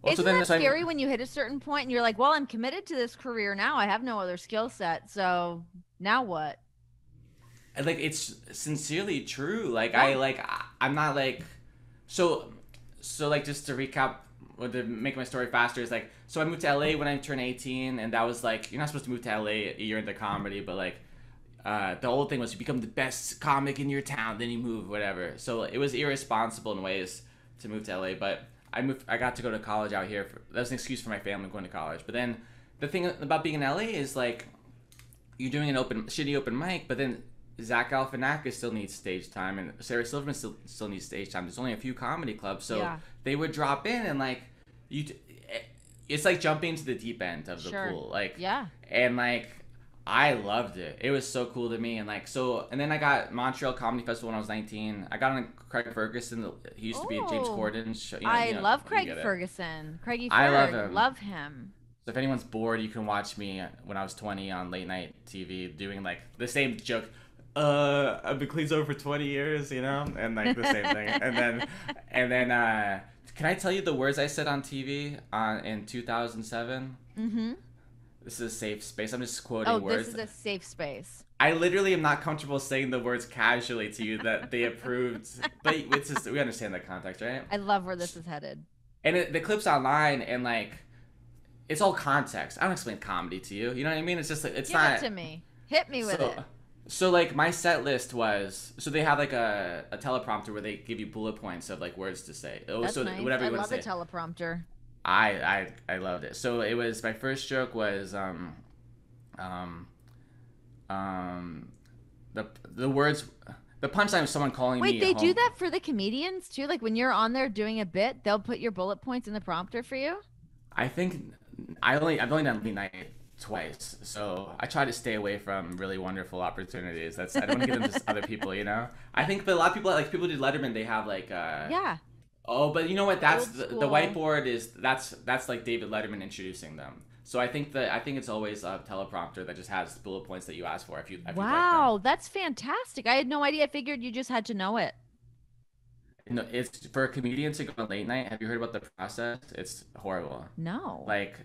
also Isn't then that so scary when you hit a certain point and you're like, well, I'm committed to this career now. I have no other skill set. So now what? like it's sincerely true. Like Yeah. I'm not like so like just to recap or to make my story faster is like so I moved to LA when I turned 18 and that was like you're not supposed to move to LA a year into comedy but like the whole thing was you become the best comic in your town then you move whatever so it was irresponsible in ways to move to LA but I got to go to college out here that was an excuse for my family going to college but then the thing about being in LA is like you're doing an shitty open mic but then Zach Galifianakis still needs stage time, and Sarah Silverman still needs stage time. There's only a few comedy clubs, so Yeah. they would drop in and like you. It's like jumping into the deep end of the Sure. pool, like Yeah. and like I loved it. It was so cool to me, and like so. And then I got Montreal Comedy Festival when I was 19. I got on Craig Ferguson. He used to be James Oh. Corden's show. I love you Craig get it. Ferguson. Craigie I love Ferg. him. Love him. So if anyone's bored, you can watch me when I was 20 on late night TV doing like the same joke. I've been clean sober for 20 years, you know, and like the same thing. And then, can I tell you the words I said on TV in 2007? Mm-hmm. This is a safe space. I'm just quoting Oh, words. this is a safe space. I literally am not comfortable saying the words casually to you that they approved, but it's just, we understand the context, right? I love where this is headed. And the clip's online, and like, it's all context. I don't explain comedy to you. You know what I mean? It's just like it's Give not. it to me. Hit me with it. So like my set list was so they have like a teleprompter where they give you bullet points of like words to say. That's so nice. whatever I you want love to a say. teleprompter. I loved it. So it was my first joke was the words the punchline was someone calling me. Wait, they home. do that for the comedians too? Like when you're on there doing a bit, they'll put your bullet points in the prompter for you? I think I've only done late night twice, so I try to stay away from really wonderful opportunities. I don't want to give them to other people, you know. I think, but a lot of people like people who do Letterman, they have like Yeah. oh, but you know what? That's Old the school. whiteboard is that's like David Letterman introducing them. So I think it's always a teleprompter that just has bullet points that you ask for if you like them. Wow, that's fantastic. I had no idea. I figured you just had to know it. No, it's for a comedian to go on late night. Have you heard about the process? It's horrible. No. Like,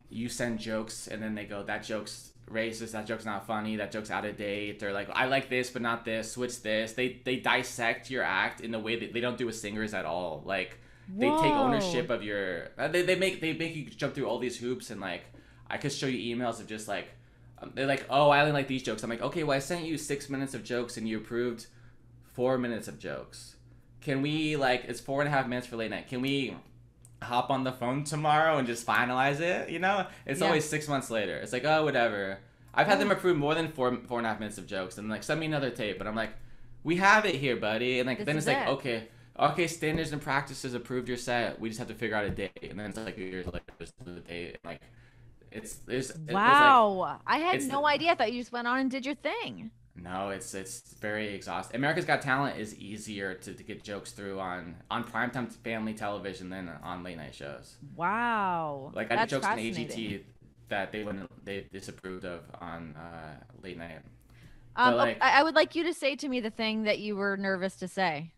you send jokes and then they go, that joke's racist, that joke's not funny, that joke's out of date, or like, I like this but not this, switch this. They dissect your act in a way that they don't do with singers at all. Like, they take Whoa. ownership of your. They make you jump through all these hoops and like, I could show you emails of just like, they're like, oh, I only like these jokes. I'm like, okay, well I sent you 6 minutes of jokes and you approved 4 minutes of jokes. Can we like it's 4.5 minutes for late night? Can we hop on the phone tomorrow and just finalize it? You know, it's Yeah. always 6 months later. It's like, oh, whatever. I've had them approve more than 4.5 minutes of jokes and like send me another tape, but I'm like, we have it here, buddy. And like This then is it's like, it. okay, standards and practices approved your set. We just have to figure out a date, and then it's like years later, there's the date. Like, it's Wow. I had it's- no idea. I thought you just went on and did your thing. no, it's very exhausting. America's Got Talent is easier to get jokes through on primetime family television than on late night shows. Wow. Like I That's did jokes on fascinating. AGT that they disapproved of on late night. But, Oh, like- I would like you to say to me the thing that you were nervous to say.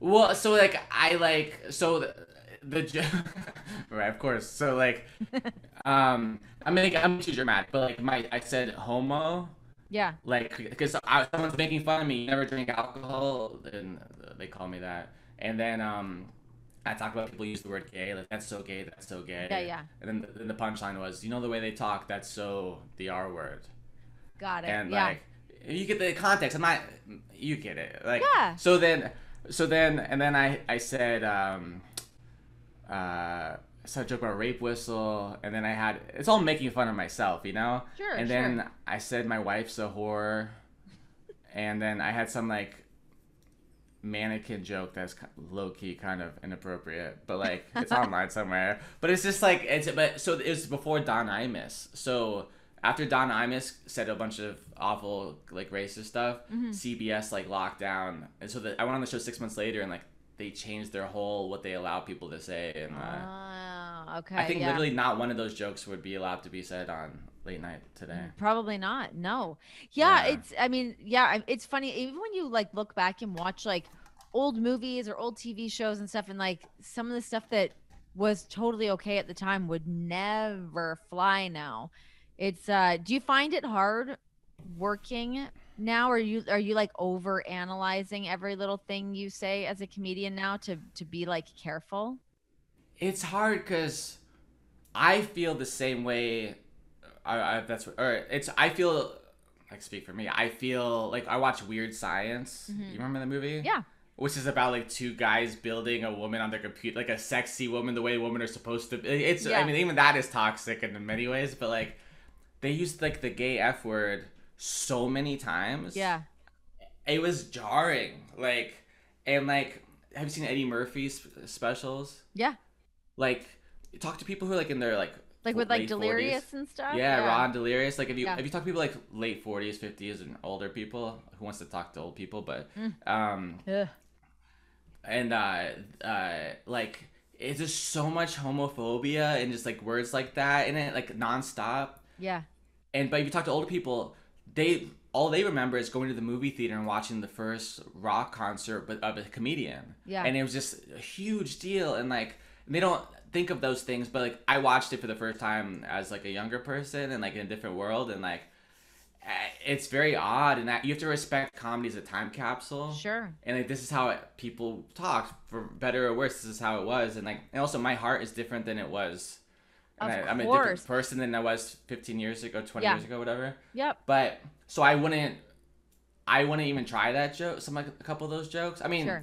Well, so like right, of course. So like I'm too dramatic, but like I said homo. Yeah. Like, because someone's making fun of me, you never drink alcohol, and they call me that. And then I talk about people use the word gay, like, that's so gay, that's so gay. Yeah, yeah. And then the punchline was, you know the way they talk, that's so the R word. Got it. And yeah. like, you get the context, you get it. Like, Yeah. So then, and then I said, I started joking about rape whistle, and then it's all making fun of myself, you know? Sure, And sure. then I said my wife's a whore, and then I had some like, mannequin joke that's low key kind of inappropriate, but like it's online somewhere. But it's just like it's but so it was before Don Imus. So after Don Imus said a bunch of awful like racist stuff, CBS like locked down, and so I went on the show 6 months later, and like they changed their whole what they allow people to say, and Okay. I think Yeah. literally not one of those jokes would be allowed to be said on late night today. Probably not. No. Yeah, Yeah. it's I mean, yeah, it's funny even when you like look back and watch like old movies or old TV shows and stuff and like some of the stuff that was totally okay at the time would never fly now. It's do you find it hard working now, or are you like over analyzing every little thing you say as a comedian now to be like careful? It's hard because I feel the same way. That's or it's. I feel like speak for me. I feel like I watch Weird Science. You remember the movie? Yeah. Which is about like two guys building a woman on their computer, like a sexy woman, the way women are supposed to. It's. I Yeah. mean, even that is toxic in many ways, but like they used like the gay F word so many times. Yeah. It was jarring. Like and like, have you seen Eddie Murphy's specials? Yeah. Like talk to people who are like in their Like with like late 40s. delirious and stuff. Yeah, raw and delirious. Like Yeah. if you talk to people like late 40s, 50s, and older people, who wants to talk to old people, but Ugh. and like it's just so much homophobia and just like words like that in it, like nonstop. Yeah. And but if you talk to older people, they all they remember is going to the movie theater and watching the first rock concert but of a comedian. Yeah. And it was just a huge deal, and like they don't think of those things, but like I watched it for the first time as like a younger person and like in a different world, and like it's very odd, and that you have to respect comedy as a time capsule. Sure. And like this is how people talk, for better or worse. This is how it was, and like and also my heart is different than it was. And Of I'm a course. different person than I was 15 years ago, 20 Yeah. years ago, whatever. Yep. But so I wouldn't even try that joke. Some like a couple of those jokes. I mean, Sure.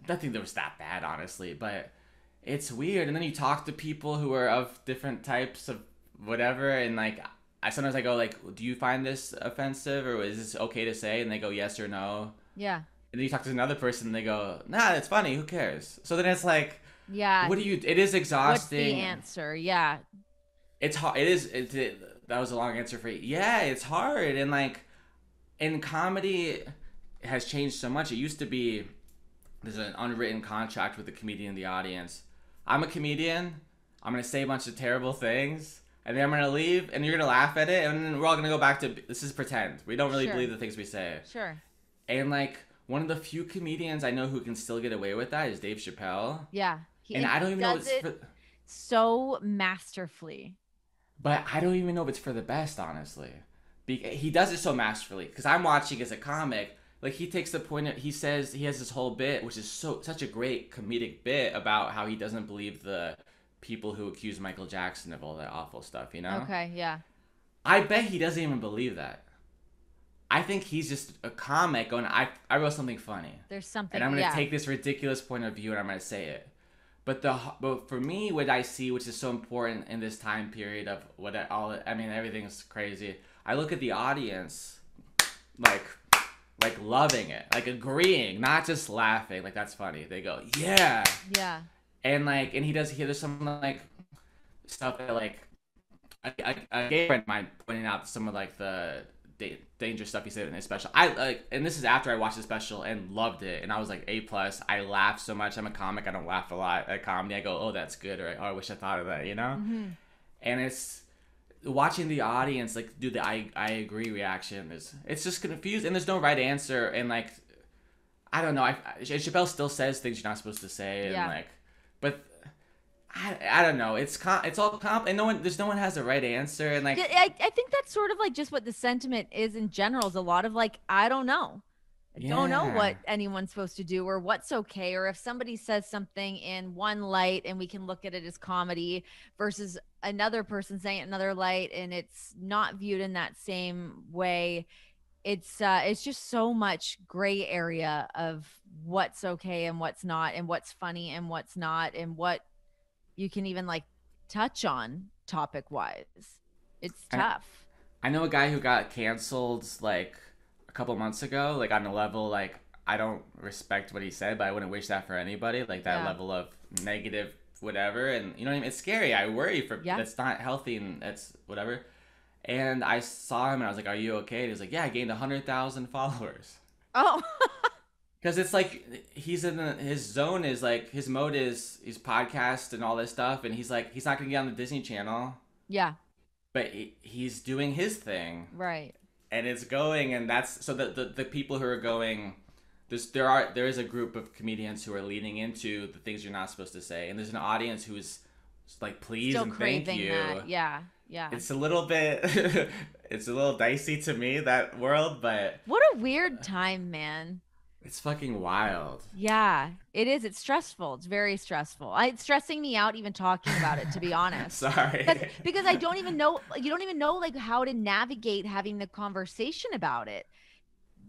nothing that was that bad, honestly. But it's weird. And then you talk to people who are of different types of whatever, and like I sometimes I go like, do you find this offensive, or is this okay to say? And they go yes or no. Yeah. And then you talk to another person, and they go, nah, it's funny. Who cares? So then it's like, Yeah. what do you? It is What's exhausting. the answer? Yeah. It's hard. That was a long answer for you. Yeah, it's hard, and like, in comedy, it has changed so much. It used to be there's an unwritten contract with the comedian and the audience. I'm a comedian. I'm gonna say a bunch of terrible things, and then I'm gonna leave, and you're gonna laugh at it, and then we're all gonna go back to this is pretend. We don't really Sure. believe the things we say. Sure. And like one of the few comedians I know who can still get away with that is Dave Chappelle. Yeah. And I don't even know does it's it for, so masterfully. but I don't even know if it's for the best, honestly. He does it so masterfully. Because I'm watching as a comic, like he takes the point of, he says he has this whole bit, which is such a great comedic bit about how he doesn't believe the people who accuse Michael Jackson of all that awful stuff, you know? Okay. Yeah. I bet he doesn't even believe that. I think he's just a comic going, I wrote something funny. There's something. And I'm going to yeah. take this ridiculous point of view and I'm going to say it. But for me, what I see, which is so important in this time period of everything's crazy. I look at the audience, like loving it, like agreeing, not just laughing, like that's funny. They go, yeah, Yeah. and like, and there's some like stuff that like a gay friend of mine pointing out some of like the dangerous stuff he said in his special. I like, and this is after I watched the special and loved it, and I was like A+. I laughed so much. I'm a comic. I don't laugh a lot at comedy. I go, oh, that's good, or oh, I wish I thought of that, you know. Mm-hmm. And it's watching the audience like do the I agree reaction it's just confused, and there's no right answer, and like I don't know. Chappelle still says things you're not supposed to say, and Yeah. like, but. I don't know. It's all and no one has the right answer, and like I think that's sort of like just what the sentiment is in general, is a lot of like, I don't know. I don't know Yeah. what anyone's supposed to do or what's okay, or if somebody says something in one light and we can look at it as comedy versus another person saying it in another light and it's not viewed in that same way. It's just so much gray area of what's okay and what's not, and what's funny and what's not, and what you can even like touch on topic wise. It's tough. I know a guy who got canceled like a couple months ago, like on a level like I don't respect what he said, but I wouldn't wish that for anybody. Like that Yeah. level of negative whatever, and you know what I mean. It's scary. I worry for Yeah. that's not healthy and that's whatever. And I saw him and I was like, "Are you okay?" And he was like, "Yeah, I gained 100,000 followers." Oh. Because it's like he's in his zone is like his mode is he's podcast and all this stuff, and he's like he's not gonna get on the Disney Channel, Yeah. but he's doing his thing, Right. and it's going, and that's so the people who are going. There is a group of comedians who are leaning into the things you're not supposed to say, and there's an audience who's like please Still and thank craving you. that. Yeah. Yeah. It's a little bit it's a little dicey to me, that world, but What a weird time, man. it's fucking wild. Yeah, it is. It's stressful. It's very stressful. It's stressing me out even talking about it, to be honest. Sorry. Because I don't even know, you don't even know like how to navigate having the conversation about it.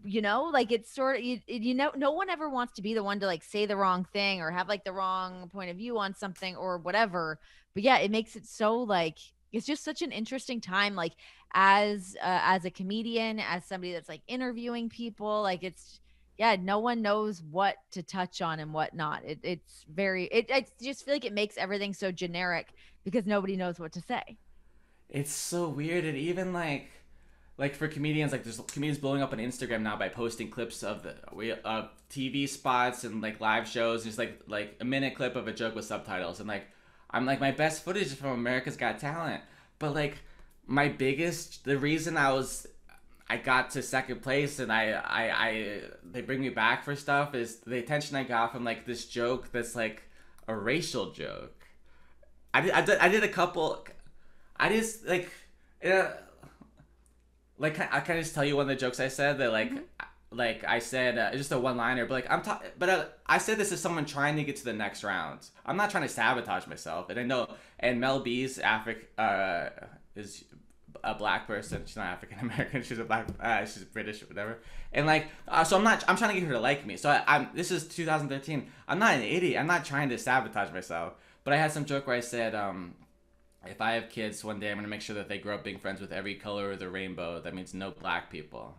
Like it's sort of, no one ever wants to be the one to like say the wrong thing or have like the wrong point of view on something or whatever. But yeah, it makes it so like, it's just such an interesting time. Like as a comedian, as somebody that's like interviewing people, like it's, yeah, no one knows what to touch on and what not. It's very, I just feel like it makes everything so generic because nobody knows what to say. It's so weird, and even like for comedians, like there's comedians blowing up on Instagram now by posting clips of the TV spots and like live shows, just like a minute clip of a joke with subtitles, and like I'm like my best footage is from America's Got Talent, but like the reason I got to second place and I they bring me back for stuff is the attention I got from like this joke that's like a racial joke. I did a couple. I just uh, like I can just tell you one of the jokes I said that like I said it's just a one liner, but like I said this is someone trying to get to the next round. I'm not trying to sabotage myself, and I know. And Mel B's is a black person. She's not African American. She's a black. She's British or whatever. And like, so I'm not. I'm trying to get her to like me. So I'm. This is 2013. I'm not an idiot. I'm not trying to sabotage myself. But I had some joke where I said, if I have kids one day, I'm gonna make sure that they grow up being friends with every color of the rainbow. That means no black people.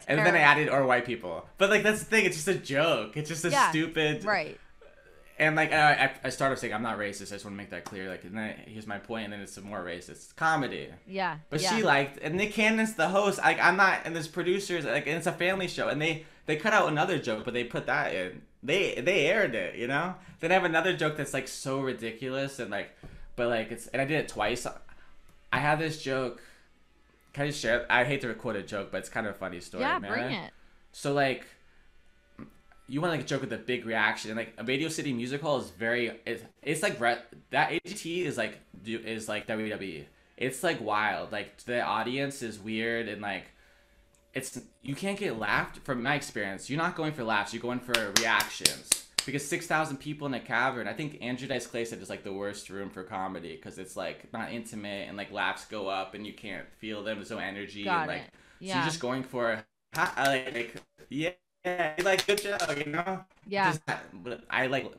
And then I added or white people. But like that's the thing. It's just a joke. It's just a stupid. Right. And like I started saying I'm not racist. I just want to make that clear. Like, and then here's my point. And then it's some more racist it's comedy. Yeah. But yeah. she liked, and Nick Cannon's the host. Like I'm not, and there's producers. Like, and it's a family show, and they cut out another joke, but they put that in. They aired it, you know. Then I have another joke that's like so ridiculous and like, but like it's, and I did it twice. I had this joke. Can I just share? I hate to record a joke, but it's kind of a funny story, yeah, man. bring it. So like, you want like a joke with a big reaction, and like a Radio City Music Hall is it's like that AGT is like WWE. It's like wild. Like the audience is weird and like you can't get laughed. From my experience, you're not going for laughs. You're going for reactions because 6,000 people in a cavern. I think Andrew Dice Clay said it's like the worst room for comedy because it's like not intimate and like laughs go up and you can't feel them. There's no energy. Got and like it. so Yeah. you're just going for yeah. Yeah, like good job, you know. Yeah. But I like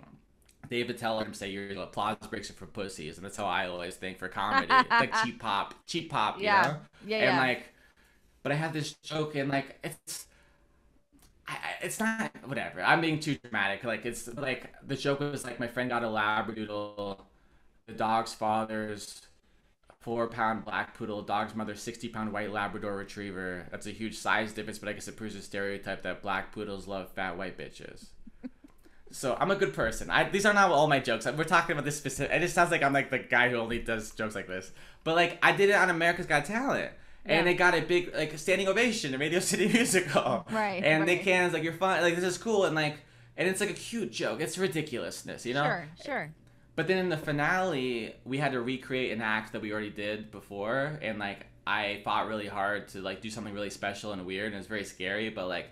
David Tell him say your applause breaks are for pussies, and that's how I always think for comedy. It's like cheap pop, you know. Yeah. And like, but I had this joke, and like it's not whatever. I'm being too dramatic. Like it's like the joke was like my friend got a labradoodle, the dog's father's 4-pound black poodle, dog's mother 60-pound white Labrador retriever. That's a huge size difference, but I guess it proves a stereotype that black poodles love fat white bitches. So I'm a good person. These are not all my jokes. We're talking about this specific. It just sounds like I'm like the guy who only does jokes like this. But like I did it on America's Got Talent, and it got a big like standing ovation in Radio City Music Hall. Right. And right. Nick Cannon's like, you're fine. Like this is cool, and like, and it's like a cute joke. It's ridiculousness, you know. Sure. But then in the finale, we had to recreate an act that we already did before, and like I fought really hard to like do something really special and weird, and it was very scary. But like,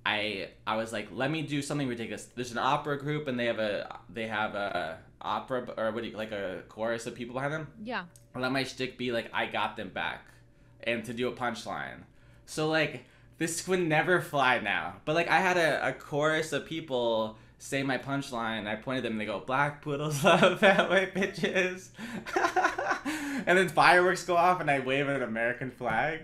I was like, let me do something ridiculous. There's an opera group, and they have a opera or what do you like a chorus of people behind them. Yeah. Let my shtick be like I got them back, and to do a punchline. So like this would never fly now. But like I had a chorus of people say my punchline, I pointed them and they go, black poodles love fat white bitches. And then fireworks go off and I wave an American flag.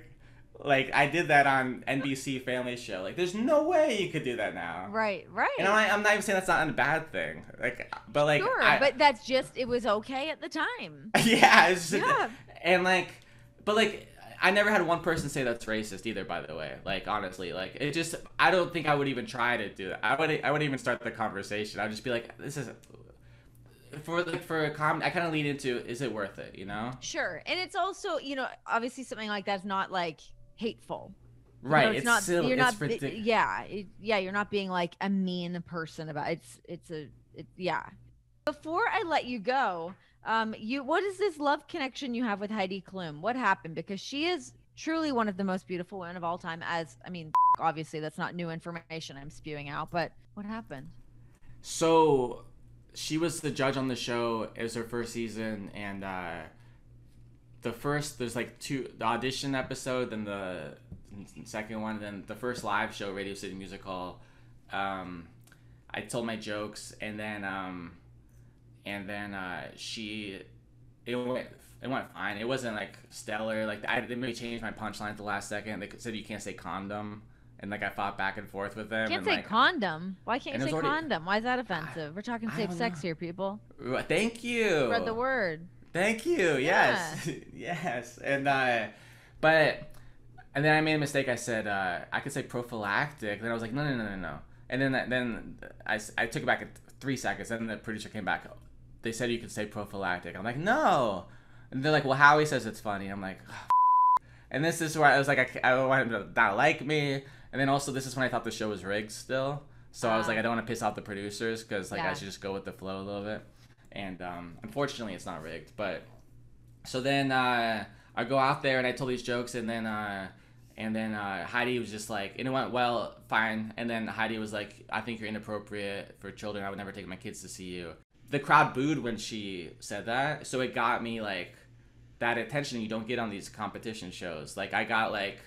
Like I did that on NBC Family Show. Like there's no way you could do that now. Right, And right. I'm not even saying that's not a bad thing. Like, but like Sure, but that's just it was okay at the time. yeah, Yeah, and like, but like, I never had one person say that's racist either. By the way, like honestly, like it just, I don't think I would even try to do that. I wouldn't even start the conversation. I'd just be like, this is for a comment. I kind of lean into, is it worth it? You know? sure. And it's also, obviously something like that's not like hateful. Right. It's It's not silly. you're It's not ridiculous. yeah, yeah, you're not being like a mean person about it. Yeah. Before I let you go, what is this love connection you have with Heidi Klum? What happened? Because she is truly one of the most beautiful women of all time. As I mean, obviously that's not new information I'm spewing out, but what happened? So, she was the judge on the show. It was her first season, and there's like the audition episode, then the second one, then the first live show, Radio City Music Hall. I told my jokes, and then she it went it went fine. It wasn't like stellar. Like they maybe changed my punchline at the last second. They said you can't say condom, and like I fought back and forth with them, Can't and say like condom. Why can't and you it say was already. condom? Why is that offensive? We're talking I safe don't sex here, people. know. Thank Spread the you. word. Thank you. Yeah. Yes. Yes. But and then I made a mistake. I said I could say prophylactic. Then I was like, no. And then I took it back at 3 seconds. Then the producer came back. They said you could say prophylactic. I'm like, no. And they're like, well, Howie says it's funny. I'm like, and this is where I was like, I want him to not like me. And then also, this is when I thought the show was rigged still. So I was like, I don't want to piss off the producers because like I Yeah. should just go with the flow a little bit. And unfortunately, it's not rigged. But so then I go out there and I told these jokes, and then Heidi was just like, and it went well, fine. And then Heidi was like, I think you're inappropriate for children. I would never take my kids to see you. The crowd booed when she said that, so it got me like that attention you don't get on these competition shows. Like I got like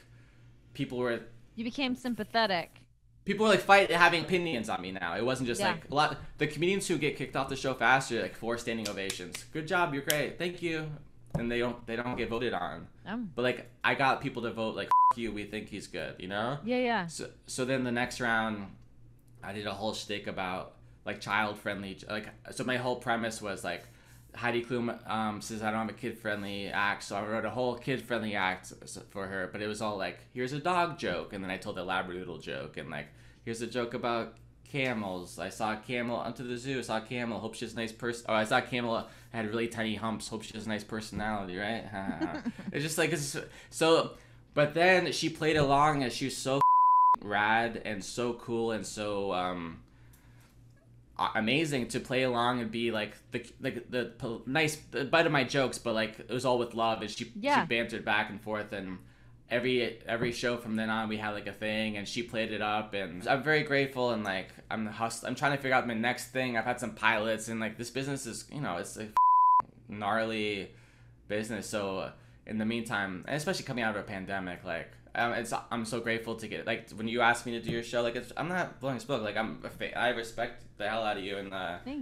people were You became sympathetic. people were like having opinions on me now. It wasn't just Yeah. like a lot. The comedians who get kicked off the show faster, like 4 standing ovations. Good job, you're great, thank you, and they don't get voted on. But like I got people to vote like F you, we think he's good, you know. Yeah. So then the next round, I did a whole shtick about like child friendly. Like so my whole premise was like Heidi Klum says I don't have a kid friendly act, so I wrote a whole kid friendly act for her. But it was all like, here's a dog joke, and then I told a labradoodle joke, and like here's a joke about camels. I saw a camel onto the zoo. I saw a camel. Hope she has a nice person. Oh, I saw a camel had really tiny humps. Hope she has a nice personality, right? It's just like so. But then she played along, and she was so rad and so cool and so amazing to play along and be like the nice butt of my jokes, but like it was all with love, and she bantered back and forth, and every show from then on we had like a thing, and she played it up, and I'm very grateful, and like I'm trying to figure out my next thing. I've had some pilots, and like this business is it's a gnarly business, so in the meantime, and especially coming out of a pandemic, like I'm so grateful to get like when you asked me to do your show, like I'm not blowing smoke, like I respect the hell out of you, and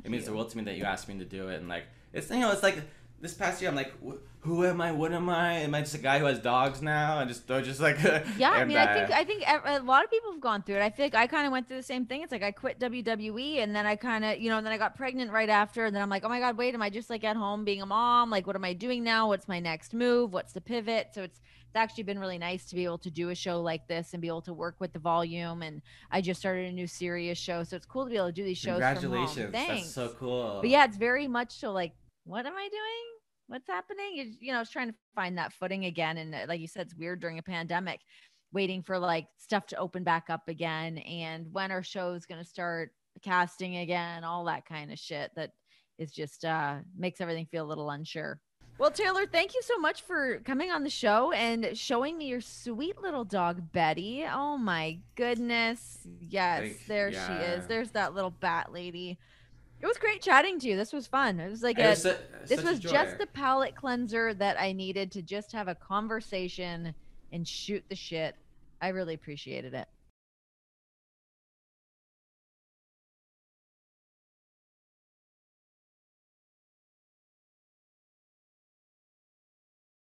it means the world to me that you asked me to do it, and like it's it's like this past year I'm like, who am I? What am I? Am I just a guy who has dogs now? And just like Yeah, I and, mean, I think a lot of people have gone through it. I feel like I kind of went through the same thing. It's like I quit WWE, and then I kind of, then I got pregnant right after, and then I'm like, oh my God, wait, am I just like at home being a mom? Like, what am I doing now? What's my next move? What's the pivot? So it's actually been really nice to be able to do a show like this and be able to work with the volume. And I just started a new serious show, so it's cool to be able to do these shows from home. Congratulations, Thanks. that's so cool. But yeah, it's very much so like, what am I doing? What's happening? I was trying to find that footing again. And like you said, it's weird during a pandemic, waiting for like stuff to open back up again. And when our show is going to start casting again, all that kind of shit that is just makes everything feel a little unsure. Well, Taylor, thank you so much for coming on the show and showing me your sweet little dog, Betty. Oh my goodness. Yes, there she is. There's that little bat lady. It was great chatting to you. This was fun. It was like this was just the palate cleanser that I needed to just have a conversation and shoot the shit. I really appreciated it.